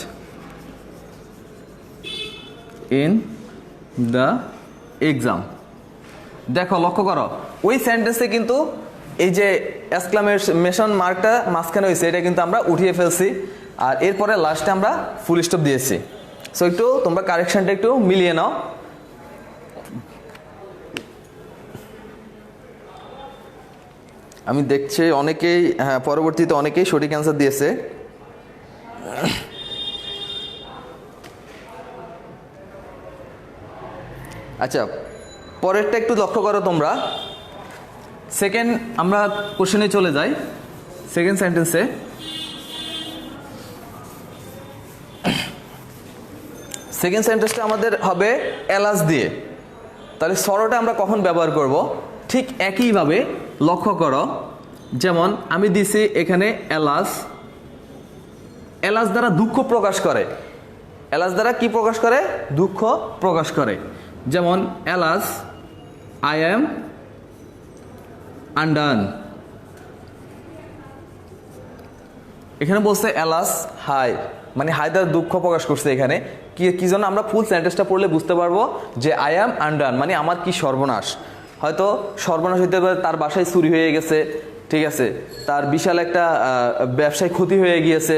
in the exam. দেখো, লক্ষ্য করো, ওই সেন্টেন্সে কিন্তু এই যে এক্সক্লামেশন মার্কটা মাঝখানে হয়েছে, এটা কিন্তু আমরা উঠিয়ে ফেলছি, আর এরপরে লাস্টে আমরা ফুল স্টপ দিয়েছি। সো একটু তোমরা কারেকশনটা একটু মিলিয়ে নাও। আমি দেখছি অনেকেই, হ্যাঁ, পরবর্তীতে অনেকেই সঠিক অ্যান্সার দিয়েছে। আচ্ছা, পরেরটা একটু লক্ষ্য করো তোমরা। সেকেন্ড, আমরা কোশ্চেনে চলে যাই। সেকেন্ড সেন্টেন্সে সেকেন্ড সেন্টেন্সটা আমাদের হবে এলাস দিয়ে। তাহলে সরোটা আমরা কখন ব্যবহার করব, ঠিক একইভাবে লক্ষ্য করো। যেমন আমি দিছি এখানে এলাস, এলাস দ্বারা দুঃখ প্রকাশ করে, এলাস দ্বারা কি প্রকাশ করে, দুঃখ প্রকাশ করে। যেমন এলাস আই অ্যাম আন্ডান, এখানে বলছে এলাস হাই, মানে হাই দ্বারা দুঃখ প্রকাশ করছে। এখানে কি জন্য, আমরা ফুল সেন্টেন্সটা পড়লে বুঝতে পারবো যে আই অ্যাম আন্ডান মানে আমার কি সর্বনাশ। হয়তো সর্বনাশ হইতে পারে, তার বাসায় চুরি হয়ে গেছে, ঠিক আছে, তার বিশাল একটা ব্যবসায় ক্ষতি হয়ে গিয়েছে।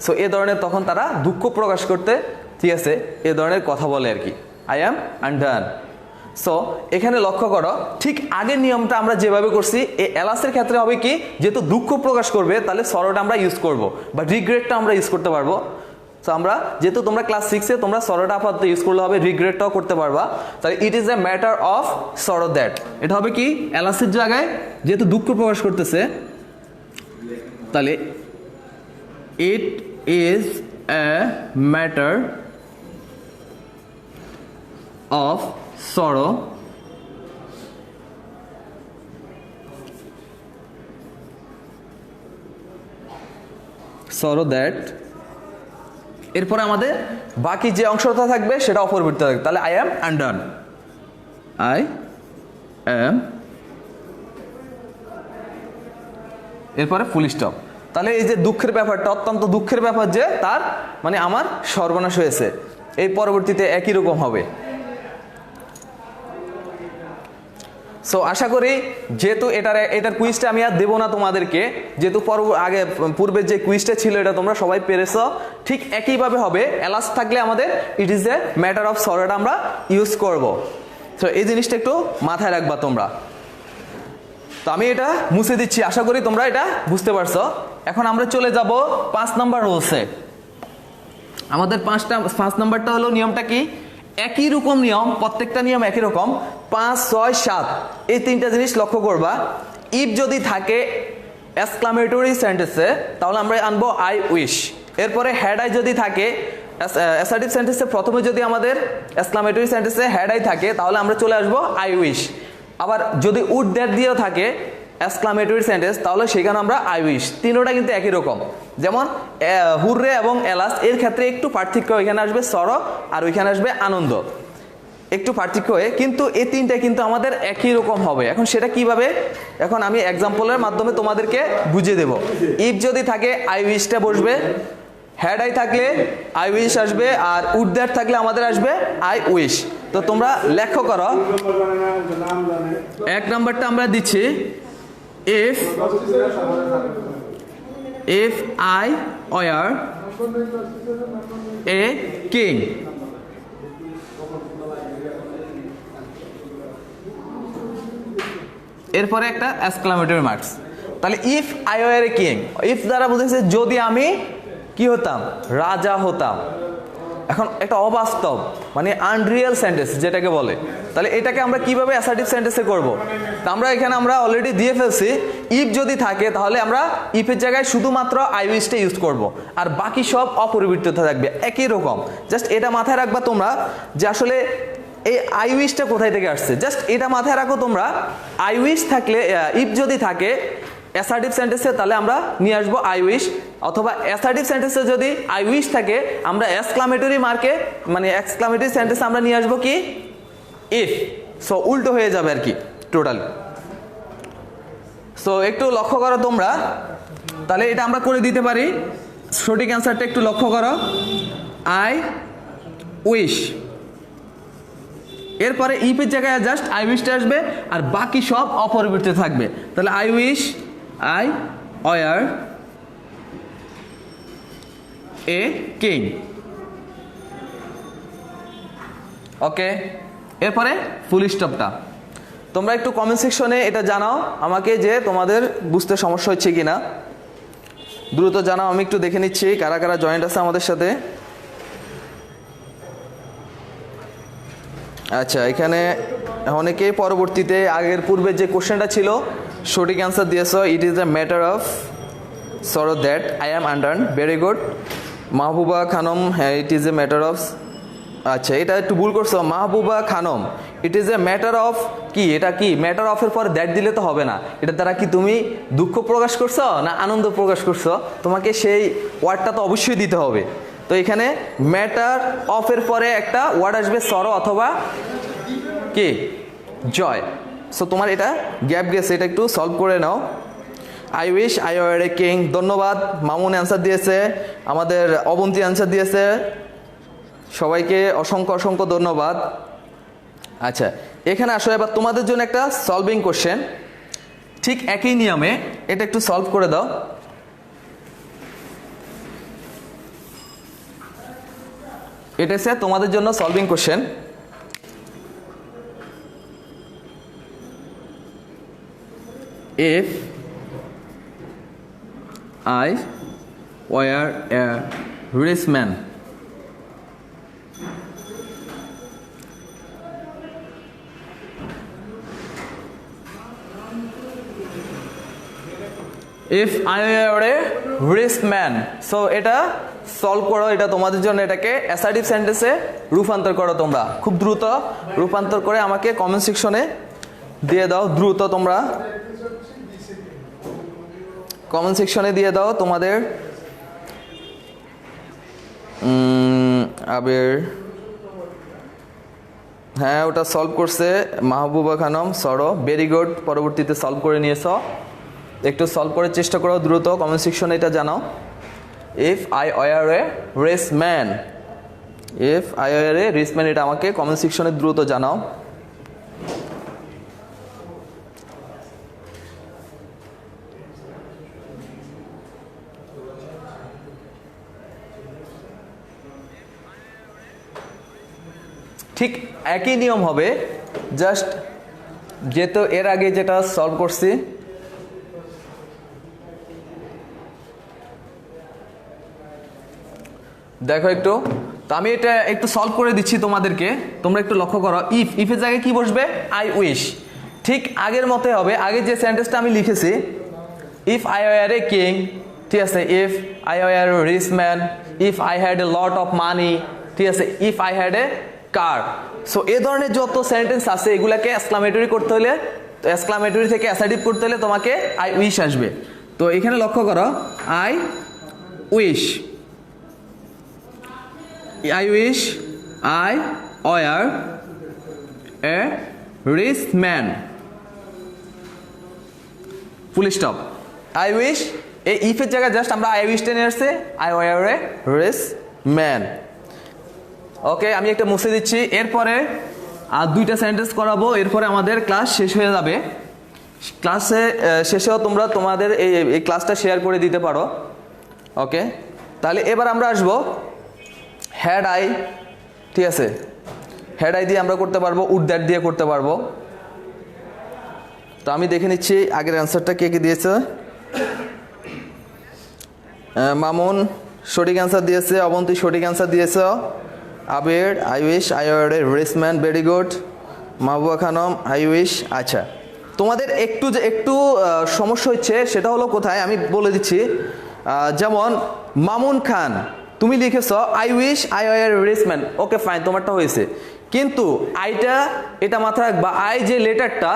সো এ ধরনের তখন তারা দুঃখ প্রকাশ করতে, ঠিক আছে, এ ধরনের কথা বলে আর কি, আই অ্যাম আন্ডান। সো এখানে লক্ষ্য করো, ঠিক আগের নিয়মটা আমরা যেভাবে করছি, এই এলাসের ক্ষেত্রে হবে কি, যেহেতু দুঃখ প্রকাশ করবে তাহলে সরোটা আমরা ইউজ করব, বা রিগ্রেটটা আমরা ইউজ করতে পারবো। সো আমরা যেহেতু তোমরা ক্লাস 6-এ তোমরা সরোটা আপাতত ইউজ করলে হবে, রিগ্রেটটাও করতে পারবা। তাহলে it is a matter of sorrow that, এটা হবে কি, এলাসের জায়গায় যেহেতু দুঃখ প্রকাশ করতেছে, তাহলে it is a matter of sorrow that, এরপরে আমাদের বাকি যে অংশটা থাকবে সেটা অপরিবর্তিত থাকবে। তাহলে I am undone, I am, এরপরে ফুল স্টপ। তাহলে এই যে দুঃখের ব্যাপারটা, অত্যন্ত দুঃখের ব্যাপার যে তার মানে আমার সর্বনাশ হয়েছে, এই পরবর্তীতে একই রকম হবে। সো আশা করি, যেহেতু এটার কুইজটা আমি আর দেবো না তোমাদেরকে, যেহেতু পূর্বের যে কুইজটা ছিল এটা তোমরা সবাই পেরেছো, ঠিক একইভাবে হবে। এলাস থাকলে আমাদের it is a matter of সরোটা আমরা ইউজ করব। তো এই জিনিসটা একটু মাথায় রাখবা তোমরা। তো আমি এটা মুছে দিচ্ছি, আশা করি তোমরা এটা বুঝতে পারছো। এখন আমরা চলে যাব 5 নাম্বার রুলসে। আমাদের 5 নাম্বারটা হলো, নিয়মটা কি, একই রকম নিয়ম, প্রত্যেকটা নিয়ম একই রকম, 5, 6, 7 এই তিনটা জিনিস লক্ষ্য করবা। ইফ যদি থাকে এক্সক্লামেটরি সেন্টেন্সে তাহলে আমরা আনবো আই উইশ। এরপরে হ্যাড আই যদি থাকে, অ্যাসার্টিভ সেন্টেন্সে প্রথমে যদি আমাদের এক্সক্লামেটরি সেন্টেন্সে হ্যাড আই থাকে তাহলে আমরা চলে আসবো আই উইশ। আবার যদি উড দ্যাট দিয়েও থাকে এক্সক্লামেটরি সেন্টেন্স তাহলে সেখানে আমরা আই উইশ। তিনোটা কিন্তু একই রকম। যেমন হুররে এবং এলাস এর ক্ষেত্রে একটু পার্থক্য, এখানে আসবে সরো আর ওইখানে আসবে আনন্দ। একটু পার্থক্য হয়, কিন্তু এই তিনটা কিন্তু আমাদের একই রকম হবে। এখন সেটা কিভাবে, এখন আমি এক্সাম্পলের মাধ্যমে তোমাদেরকে বুঝিয়ে দেব। ইফ যদি থাকে আই উইশটা বসবে, হ্যাড আই থাকলে আই উইশ আসবে, আর উড দ্যাট থাকলে আমাদের আসবে আই উইশ। তো তোমরা লেখো করো। এক নাম্বারটা আমরা দিচ্ছি if I were a king. এরপরে একটা এক্সক্লামেটরি মার্কস। তাহলে if I were a king, if দ্বারা বুঝেছে যদি আমি কি হতাম, রাজা হতাম। এখন একটা অবাস্তব মানে আনরিয়েল সেন্টেন্স যেটাকে বলে, তাহলে এটাকে আমরা কিভাবে অ্যাসার্টিভ সেন্টেন্সে করব? তা আমরা এখানে আমরা অলরেডি দিয়ে ফেলছি ইফ যদি থাকে, তাহলে আমরা ইফের জায়গায় শুধুমাত্র আই উইশটা ইউজ করব, আর বাকি সব অপরিবর্তিত থাকবে একই রকম। জাস্ট এটা মাথায় রাখবা তোমরা যে আসলে এই আই উইশটা কোথায় থেকে আসছে, জাস্ট এটা মাথায় রাখো তোমরা। আই উইশ থাকলে, ইফ যদি থাকে অ্যাসার্টিভ সেন্টেন্সে, তাহলে আমরা নিয়ে আসবো আই উইশ, অথবা অ্যাসার্টিভ সেন্টেন্সে যদি আই উইশ থাকে আমরা এক্সক্লামেটরি মার্কে মানে এক্সক্লামেটরি সেন্টেন্সে আমরা নিয়ে আসবো কি ইফ। সো উল্টো হয়ে যাবে আর কি টোটাল। সো একটু লক্ষ্য করো তোমরা, তাহলে এটা আমরা করে দিতে পারি। সঠিক অ্যান্সারটা একটু লক্ষ্য করো, আই উইশ। এরপরে ইফের জায়গায় জাস্ট আই উইশটা আসবে, আর বাকি সব অপরিবর্তিত থাকবে। তাহলে I wish I were a king. Okay, এরপরে ফুল স্টপটা তোমরা একটু কমেন্ট সেকশনে এটা জানাও আমাকে যে তোমাদের বুঝতে সমস্যা হচ্ছে কিনা, দ্রুত জানাও। আমি একটু দেখে নিচ্ছি কারা কারা জয়েন্ট আছে আমাদের সাথে। আচ্ছা, এখানে অনেকেই পরবর্তীতে আগের পূর্বে যে কোশ্চেনটা ছিল সঠিক অ্যান্সার দিয়েছো। It is a matter of sorrow that I am undone. Very good Mahbuba Khanam, হ্যাঁ it is a matter of. আচ্ছা, এটা একটু ভুল করছো Mahbuba Khanam. It is a matter of কি, এটা কি ম্যাটার অফের পর দ্যাট দিলে তো হবে না। এটা দ্বারা কি তুমি দুঃখ প্রকাশ করছো না আনন্দ প্রকাশ করছো, তোমাকে সেই ওয়ার্ডটা তো অবশ্যই দিতে হবে। তো এখানে ম্যাটার অফের পরে একটা ওয়ার্ড আসবে সরো অথবা কি জয়। সো তোমার এটা গ্যাপ গেছে, এটা একটু সলভ করে নাও। I wish I were a king. ধন্যবাদ, মামুন অ্যান্সার দিয়েছে, আমাদের অবন্তী অ্যান্সার দিয়েছে, সবাইকে অসংখ্য অসংখ্য ধন্যবাদ। আচ্ছা, এখানে আসলে এবার তোমাদের জন্য একটা সলভিং কোশ্চেন, ঠিক একই নিয়মে এটা একটু সলভ করে দাও। এটা হচ্ছে তোমাদের জন্য solving question. If I were a rich man, if I were a rich man. So এটা সলভ করো, এটা তোমাদের জন্য এটাকে অ্যাসার্টিভ সেন্টেন্সে রূপান্তর করো। তোমরা খুব দ্রুত রূপান্তর করে আমাকে কমেন্ট সেকশনে দিয়ে দাও। দ্রুত তোমরা কমেন্ট সেকশনে দিয়ে দাও তোমাদের। আবির, হ্যাঁ ওটা সলভ করছে মাহবুবা খানম সরো, ভেরি গুড, পরবর্তীতে সলভ করে নিয়েছ। একটু সলভ করার চেষ্টা করো দ্রুত, কমেন্ট সেকশনে এটা জানাও। If I were a rich man, if I were a rich man, এটা আমাকে কমেন্ট সেকশনে দ্রুত জানাও। ঠিক একই নিয়ম হবে, জাস্ট যেহেতু এর আগে যেটা সলভ করছি দেখো একটু, তো আমি এটা একটু সলভ করে দিচ্ছি তোমাদেরকে, তোমরা একটু লক্ষ্য করো। ইফের জায়গায় কি বসবে, আই উইশ। ঠিক আগের মতোই হবে, আগে যে সেন্টেন্সটা আমি লিখেছি if I were a king, ঠিক আছে, if I were a rich man, if I had a lot of money, ঠিক আছে, if I had a car. So এ ধরনের যত সেন্টেন্স আছে এগুলাকে এক্সক্লামেটরি করতে হলে, তো এক্সক্লামেটরি থেকে অ্যাসার্টিভ করতে হলে তোমাকে আই উইশ আসবে। তো এখানে লক্ষ্য করো, I wish, I wish I were a rich man, full stop. I wish, এই ইফের জায়গায় জাস্ট আমরা আই উইশ টেনে আসছে, I were a rich man. Okay, আমি একটা মুছে দিচ্ছি। এরপরে আর দুইটা সেন্টেন্স করাবো, এরপরে আমাদের ক্লাস শেষ হয়ে যাবে। ক্লাসে শেষেও তোমরা তোমাদের এই ক্লাসটা শেয়ার করে দিতে পারো। ওকে, তাহলে এবার আমরা আসবো হ্যাড আই। ঠিক আছে, হ্যাড আই দিয়ে আমরা করতে পারবো, উড দ্যাট দিয়ে করতে পারবো। তো আমি দেখে নিচ্ছি আগের অ্যান্সারটা কে কে দিয়েছে। মামুন সঠিক অ্যান্সার দিয়েছে, অবন্তী সঠিক অ্যান্সার দিয়েছে, Abir I wish I were a rich man, very good. Mahbuba Khanam I wish. আচ্ছা, তোমাদের একটু সমস্যা হচ্ছে, সেটা হলো কোথায় আমি বলে দিচ্ছি। যেমন মামুন খান, তুমি লিখেছ I wish I were a rich man, okay fine, তোমারটা হয়েছে। কিন্তু আইটা, এটা মাথায় রাখবা, আই যে লেটারটা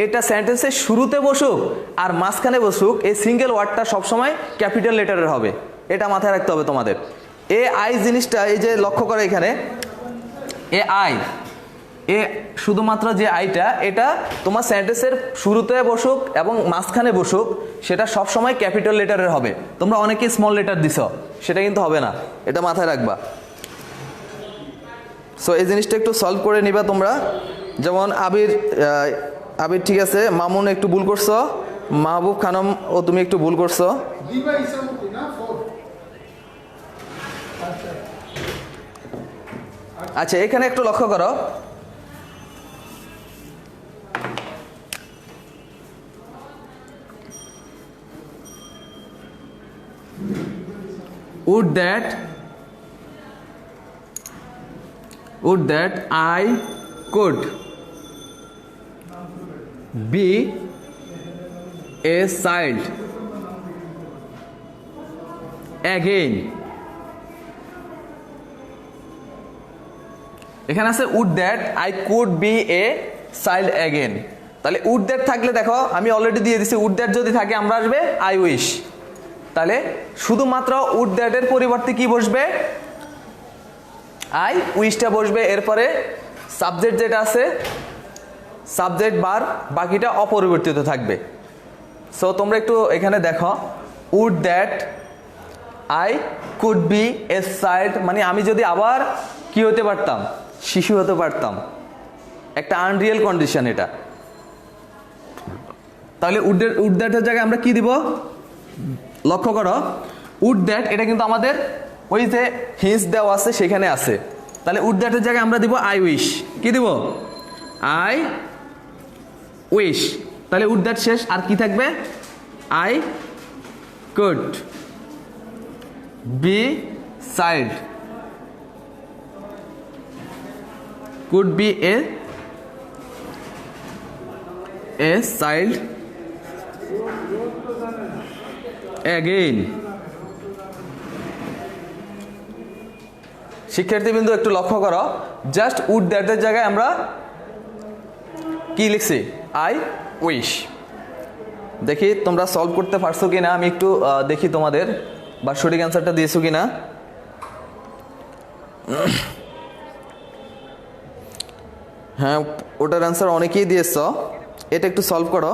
এটা সেন্টেন্সের শুরুতে বসুক আর মাঝখানে বসুক, এই সিঙ্গেল ওয়ার্ডটা সবসময় ক্যাপিটাল লেটারের হবে, এটা মাথায় রাখতে হবে তোমাদের। এ আই জিনিসটা, এই যে লক্ষ্য করে এখানে এ আই, এ শুধুমাত্র যে আইটা, এটা তোমার সেন্টেন্সের শুরুতে বসুক এবং মাঝখানে বসুক, সেটা সবসময় ক্যাপিটাল লেটারের হবে। তোমরা অনেকে স্মল লেটার দিছ, সেটা কিন্তু হবে না, এটা মাথায় রাখবা। সো এই জিনিসটা একটু সলভ করে নিবা তোমরা। যেমন আবির ঠিক আছে, মামুন একটু ভুল করছো, মাহবুব খানম ও তুমি একটু ভুল করছো। আচ্ছা, এখানে একটু লক্ষ্য করো, would that I could be a child again। এখানে আছে would that I could be a child again। তাহলে would that থাকলে দেখো আমি অলরেডি দিয়ে দিছি, would that যদি থাকে আমরা আসবে I wish। তাহলে শুধুমাত্র would that এর পরিবর্তে কি বসবে, আই উইশটা বসবে। এরপরে সাবজেক্ট যেটা আছে, সাবজেক্ট বার, বাকিটা অপরিবর্তিত থাকবে। সো তোমরা একটু এখানে দেখো, would that I could be a child, মানে আমি যদি আবার কি হতে পারতাম, শিশু হতে পারতাম, একটা আনরিয়েল কন্ডিশন এটা। তাহলে উড দ্যাটের জায়গায় আমরা কি দিব, লক্ষ্য করো, উড দ্যাট এটা কিন্তু আমাদের ওই যে হিন্স দেওয়া আছে সেখানে আছে। তাহলে উড দ্যাটের জায়গায় আমরা দিব আই উইশ। কি দিব, আই উইশ। তাহলে উড দ্যাট শেষ, আর কি থাকবে, I could B child, could be a child again. শিক্ষার্থীবৃন্দ একটু লক্ষ্য করো, জাস্ট উড দ্যাটের জায়গায় আমরা কি লিখছি, আই উইশ। দেখি তোমরা সলভ করতে পারছো কিনা, আমি একটু দেখি তোমাদের বা সঠিক অ্যান্সারটা দিয়েছো কিনা। হ্যাঁ, ওটার অ্যান্সার অনেকেই দিয়েছ, এটা একটু সলভ করো।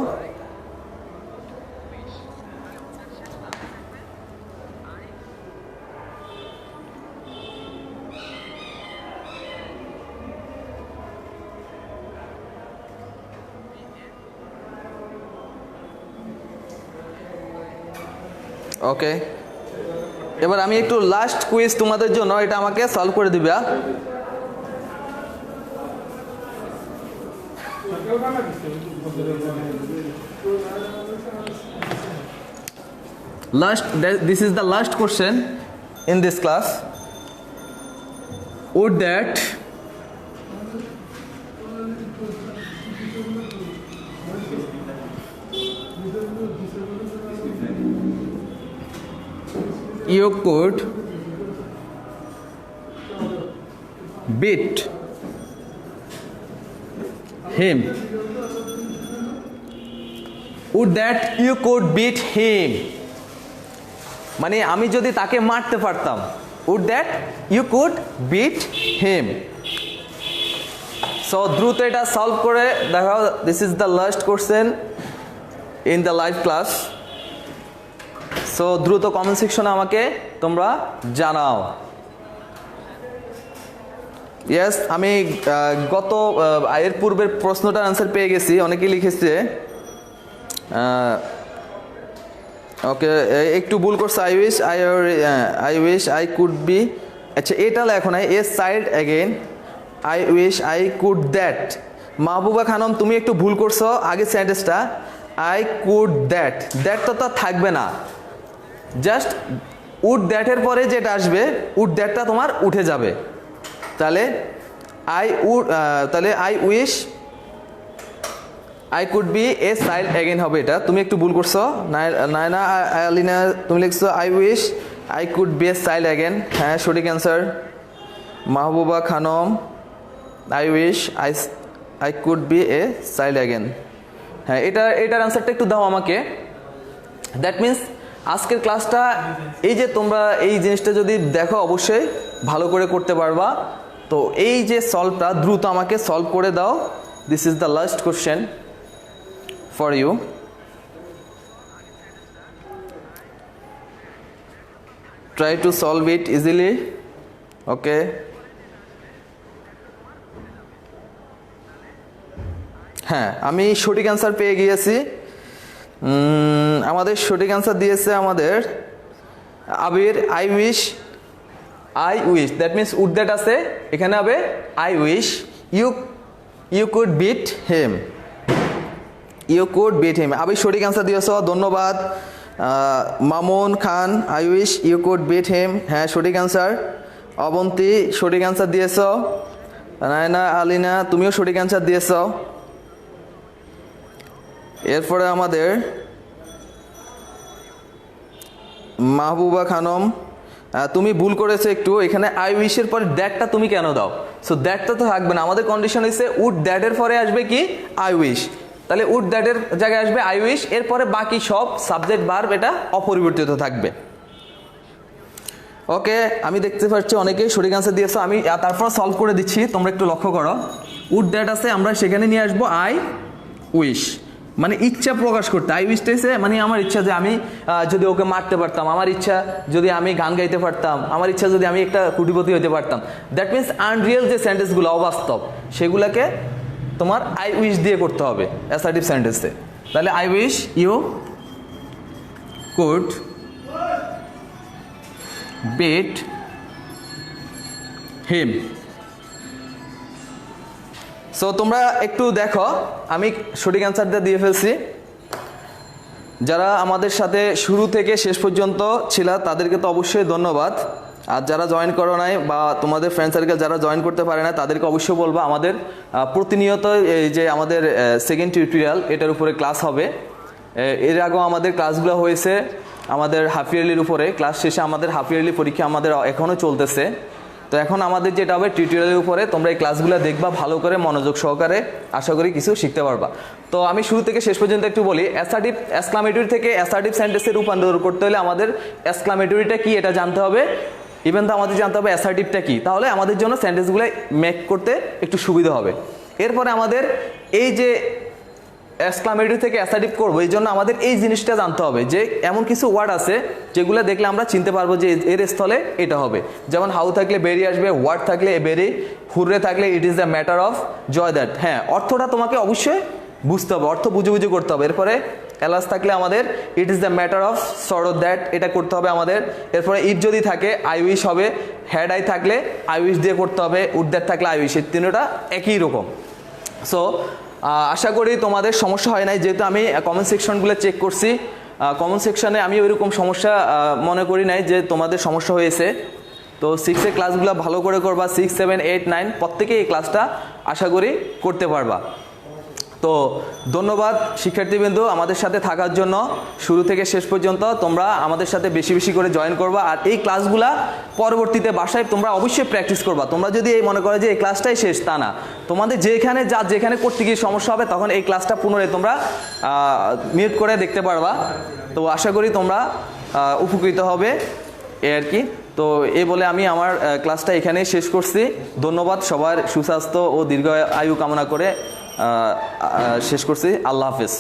ওকে, এবার আমি একটু লাস্ট কুইজ তোমাদের জন্য, এটা আমাকে সলভ করে দিবা। This is the last question in this class. Would that you could beat him? Would that you could beat him, মানে আমি যদি তাকে মারতে পারতাম, would that you could beat him। So so দ্রুত এটা সলভ করে দেখাও। This is the last question in the live class. So দ্রুত কমেন্ট সেকশনে আমাকে তোমরা জানাও। ইয়েস, আমি গত এর পূর্বের প্রশ্নটার আনসার পেয়ে গেছি, অনেকেই লিখেছে। ওকে, একটু ভুল করছে। I wish I could be, আচ্ছা এটা লেখো নাই, এ side again I wish I could that. Mahbuba Khanam তুমি একটু ভুল করছো, আগে সেন্টেন্সটা আই কুড দ্যাট, দ্যাট তো তার থাকবে না, জাস্ট উড দ্যাটের পরে যেটা আসবে উড দ্যাটটা তোমার উঠে যাবে। তাহলে I wish I could be a child again হবে, এটা তুমি একটু ভুল করছো। নায়না আলিনা তুমি লিখছো I wish I could be a child again, হ্যাঁ সঠিক answer. Mahbuba Khanam I wish I could be a child again, হ্যাঁ এটার অ্যান্সারটা একটু দাও আমাকে। দ্যাট মিন্স আজকের ক্লাসটা এই যে তোমরা এই জিনিসটা যদি দেখো অবশ্যই ভালো করে করতে পারবা। তো এই যে সলভটা দ্রুত আমাকে সলভ করে দাও। This is the last question for you. Try to solve it easily. Okay, হ্যাঁ আমি সঠিক অ্যান্সার পেয়ে গিয়েছি। আমাদের সঠিক অ্যান্সার দিয়েছে আমাদের Abir. I wish that means would that আছে, এখানে হবে I wish you could beat him, Abir সঠিক অ্যান্সার দিয়েছ, ধন্যবাদ। Mamun Khan I wish you could beat him, হ্যাঁ সঠিক অ্যান্সার। অবন্তী সঠিক অ্যান্সার দিয়েছ। নায়না আলিনা তুমিও সঠিক অ্যান্সার দিয়েছ। এরপরে আমাদের মাহবুবা খানম তুমি ভুল করেছো একটু, এখানে আই উইশের পরে দ্যাটটা তুমি কেন দাও? সো দ্যাটটা তো থাকবে না, আমাদের কন্ডিশন হচ্ছে উড দ্যাটের পরে আসবে কি আই উইশ, তাহলে উড দ্যাটের জায়গায় আসবে আই উইশ, এরপরে বাকি সব সাবজেক্ট ভার্ব এটা অপরিবর্তিত থাকবে। ওকে, আমি দেখতে পাচ্ছি অনেকেই সঠিক অ্যান্সার দিয়েছো, আমি তারপর সলভ করে দিচ্ছি, তোমরা একটু লক্ষ্য করো। উড দ্যাট আছে, আমরা সেখানে নিয়ে আসবো আই উইশ, মানে ইচ্ছা প্রকাশ করতে। আই উইশটা এসে মানে আমার ইচ্ছা যে আমি যদি ওকে মারতে পারতাম, আমার ইচ্ছা যদি আমি গান গাইতে পারতাম, আমার ইচ্ছা যদি আমি একটা কোটিপতি হতে পারতাম। দ্যাট মিনস আনরিয়েল যে সেন্টেন্সগুলো অবাস্তব সেগুলোকে তোমার আই উইশ দিয়ে করতে হবে অ্যাসার্টিভ সেন্টেন্সে। তাহলে I wish you could beat him. So তোমরা একটু দেখো, আমি সঠিক অ্যান্সারটা দিয়ে ফেলছি। যারা আমাদের সাথে শুরু থেকে শেষ পর্যন্ত ছিল তাদেরকে তো অবশ্যই ধন্যবাদ। আর যারা জয়েন করো নাই বা তোমাদের ফ্রেন্ড সার্কেল যারা জয়েন করতে পারে না তাদেরকে অবশ্যই বলবো আমাদের প্রতিনিয়ত এই যে আমাদের সেকেন্ড টিউটোরিয়াল এটার উপরে ক্লাস হবে। এর আগেও আমাদের ক্লাসগুলো হয়েছে আমাদের হাফ ইয়ারলির উপরে। ক্লাস শেষে আমাদের হাফ ইয়ারলি পরীক্ষা আমাদের এখনও চলতেছে। তো এখন আমাদের যেটা হবে টিউটোরিয়ালের উপরে, তোমরা এই ক্লাসগুলো দেখবা ভালো করে মনোযোগ সহকারে, আশা করি কিছু শিখতে পারবা। তো আমি শুরু থেকে শেষ পর্যন্ত একটু বলি। অ্যাসার্টিভ এক্সক্লামেটরি থেকে অ্যাসার্টিভ সেন্টেন্সে রূপান্তর করতে হলে আমাদের এক্সক্লামেটরিটা কি এটা জানতে হবে, ইভেন তো আমাদের জানতে হবে অ্যাসার্টিভটা কি, তাহলে আমাদের জন্য সেন্টেন্সগুলো মেক করতে একটু সুবিধা হবে। এরপরে আমাদের এই যে এক্সক্লামেটরি থেকে অ্যাসার্টিভ করবো, এই জন্য আমাদের এই জিনিসটা জানতে হবে যে এমন কিছু ওয়ার্ড আছে যেগুলো দেখলে আমরা চিনতে পারবো যে এর স্থলে এটা হবে। যেমন হাউ থাকলে বেরি আসবে, ওয়ার্ড থাকলে এ বেরি, হুররে থাকলে it is the matter of joy that. হ্যাঁ, অর্থটা তোমাকে অবশ্যই বুঝতে হবে, অর্থ বুঝে বুঝে করতে হবে। এরপরে এলাস থাকলে আমাদের it is the matter of sorrow that, এটা করতে হবে আমাদের। এরপরে ইট যদি থাকে আই উইশ হবে, হ্যাড আই থাকলে আই উইশ দিয়ে করতে হবে, উড দ্যাট থাকলে আই উইশ, এই তিনটা একই রকম। সো আশা করি তোমাদের সমস্যা হয় নাই, যেহেতু আমি কমেন্ট সেকশনগুলো চেক করছি, কমেন্ট সেকশনে আমি ওইরকম সমস্যা মনে করি নাই যে তোমাদের সমস্যা হয়েছে। তো 6 ক্লাসগুলো ভালো করে করবা, 6, 7, 8, 9 প্রত্যেকেই এই ক্লাসটা আশা করি করতে পারবা। তো ধন্যবাদ শিক্ষার্থীবৃন্দ আমাদের সাথে থাকার জন্য শুরু থেকে শেষ পর্যন্ত। তোমরা আমাদের সাথে বেশি বেশি করে জয়েন করবা, আর এই ক্লাসগুলা পরবর্তীতে বাসায় তোমরা অবশ্যই প্র্যাকটিস করবা। তোমরা যদি এই মনে করো যে এই ক্লাসটাই শেষ, তা না, তোমাদের যেখানে করতে গিয়ে সমস্যা হবে তখন এই ক্লাসটা পুনরায় তোমরা মিউট করে দেখতে পারবা। তো আশা করি তোমরা উপকৃত হবে এই আর কি। তো এই বলে আমি আমার ক্লাসটা এখানেই শেষ করছি। ধন্যবাদ, সবার সুস্বাস্থ্য ও দীর্ঘ আয়ু কামনা করে শেষ করছি। আল্লাহ হাফেজ।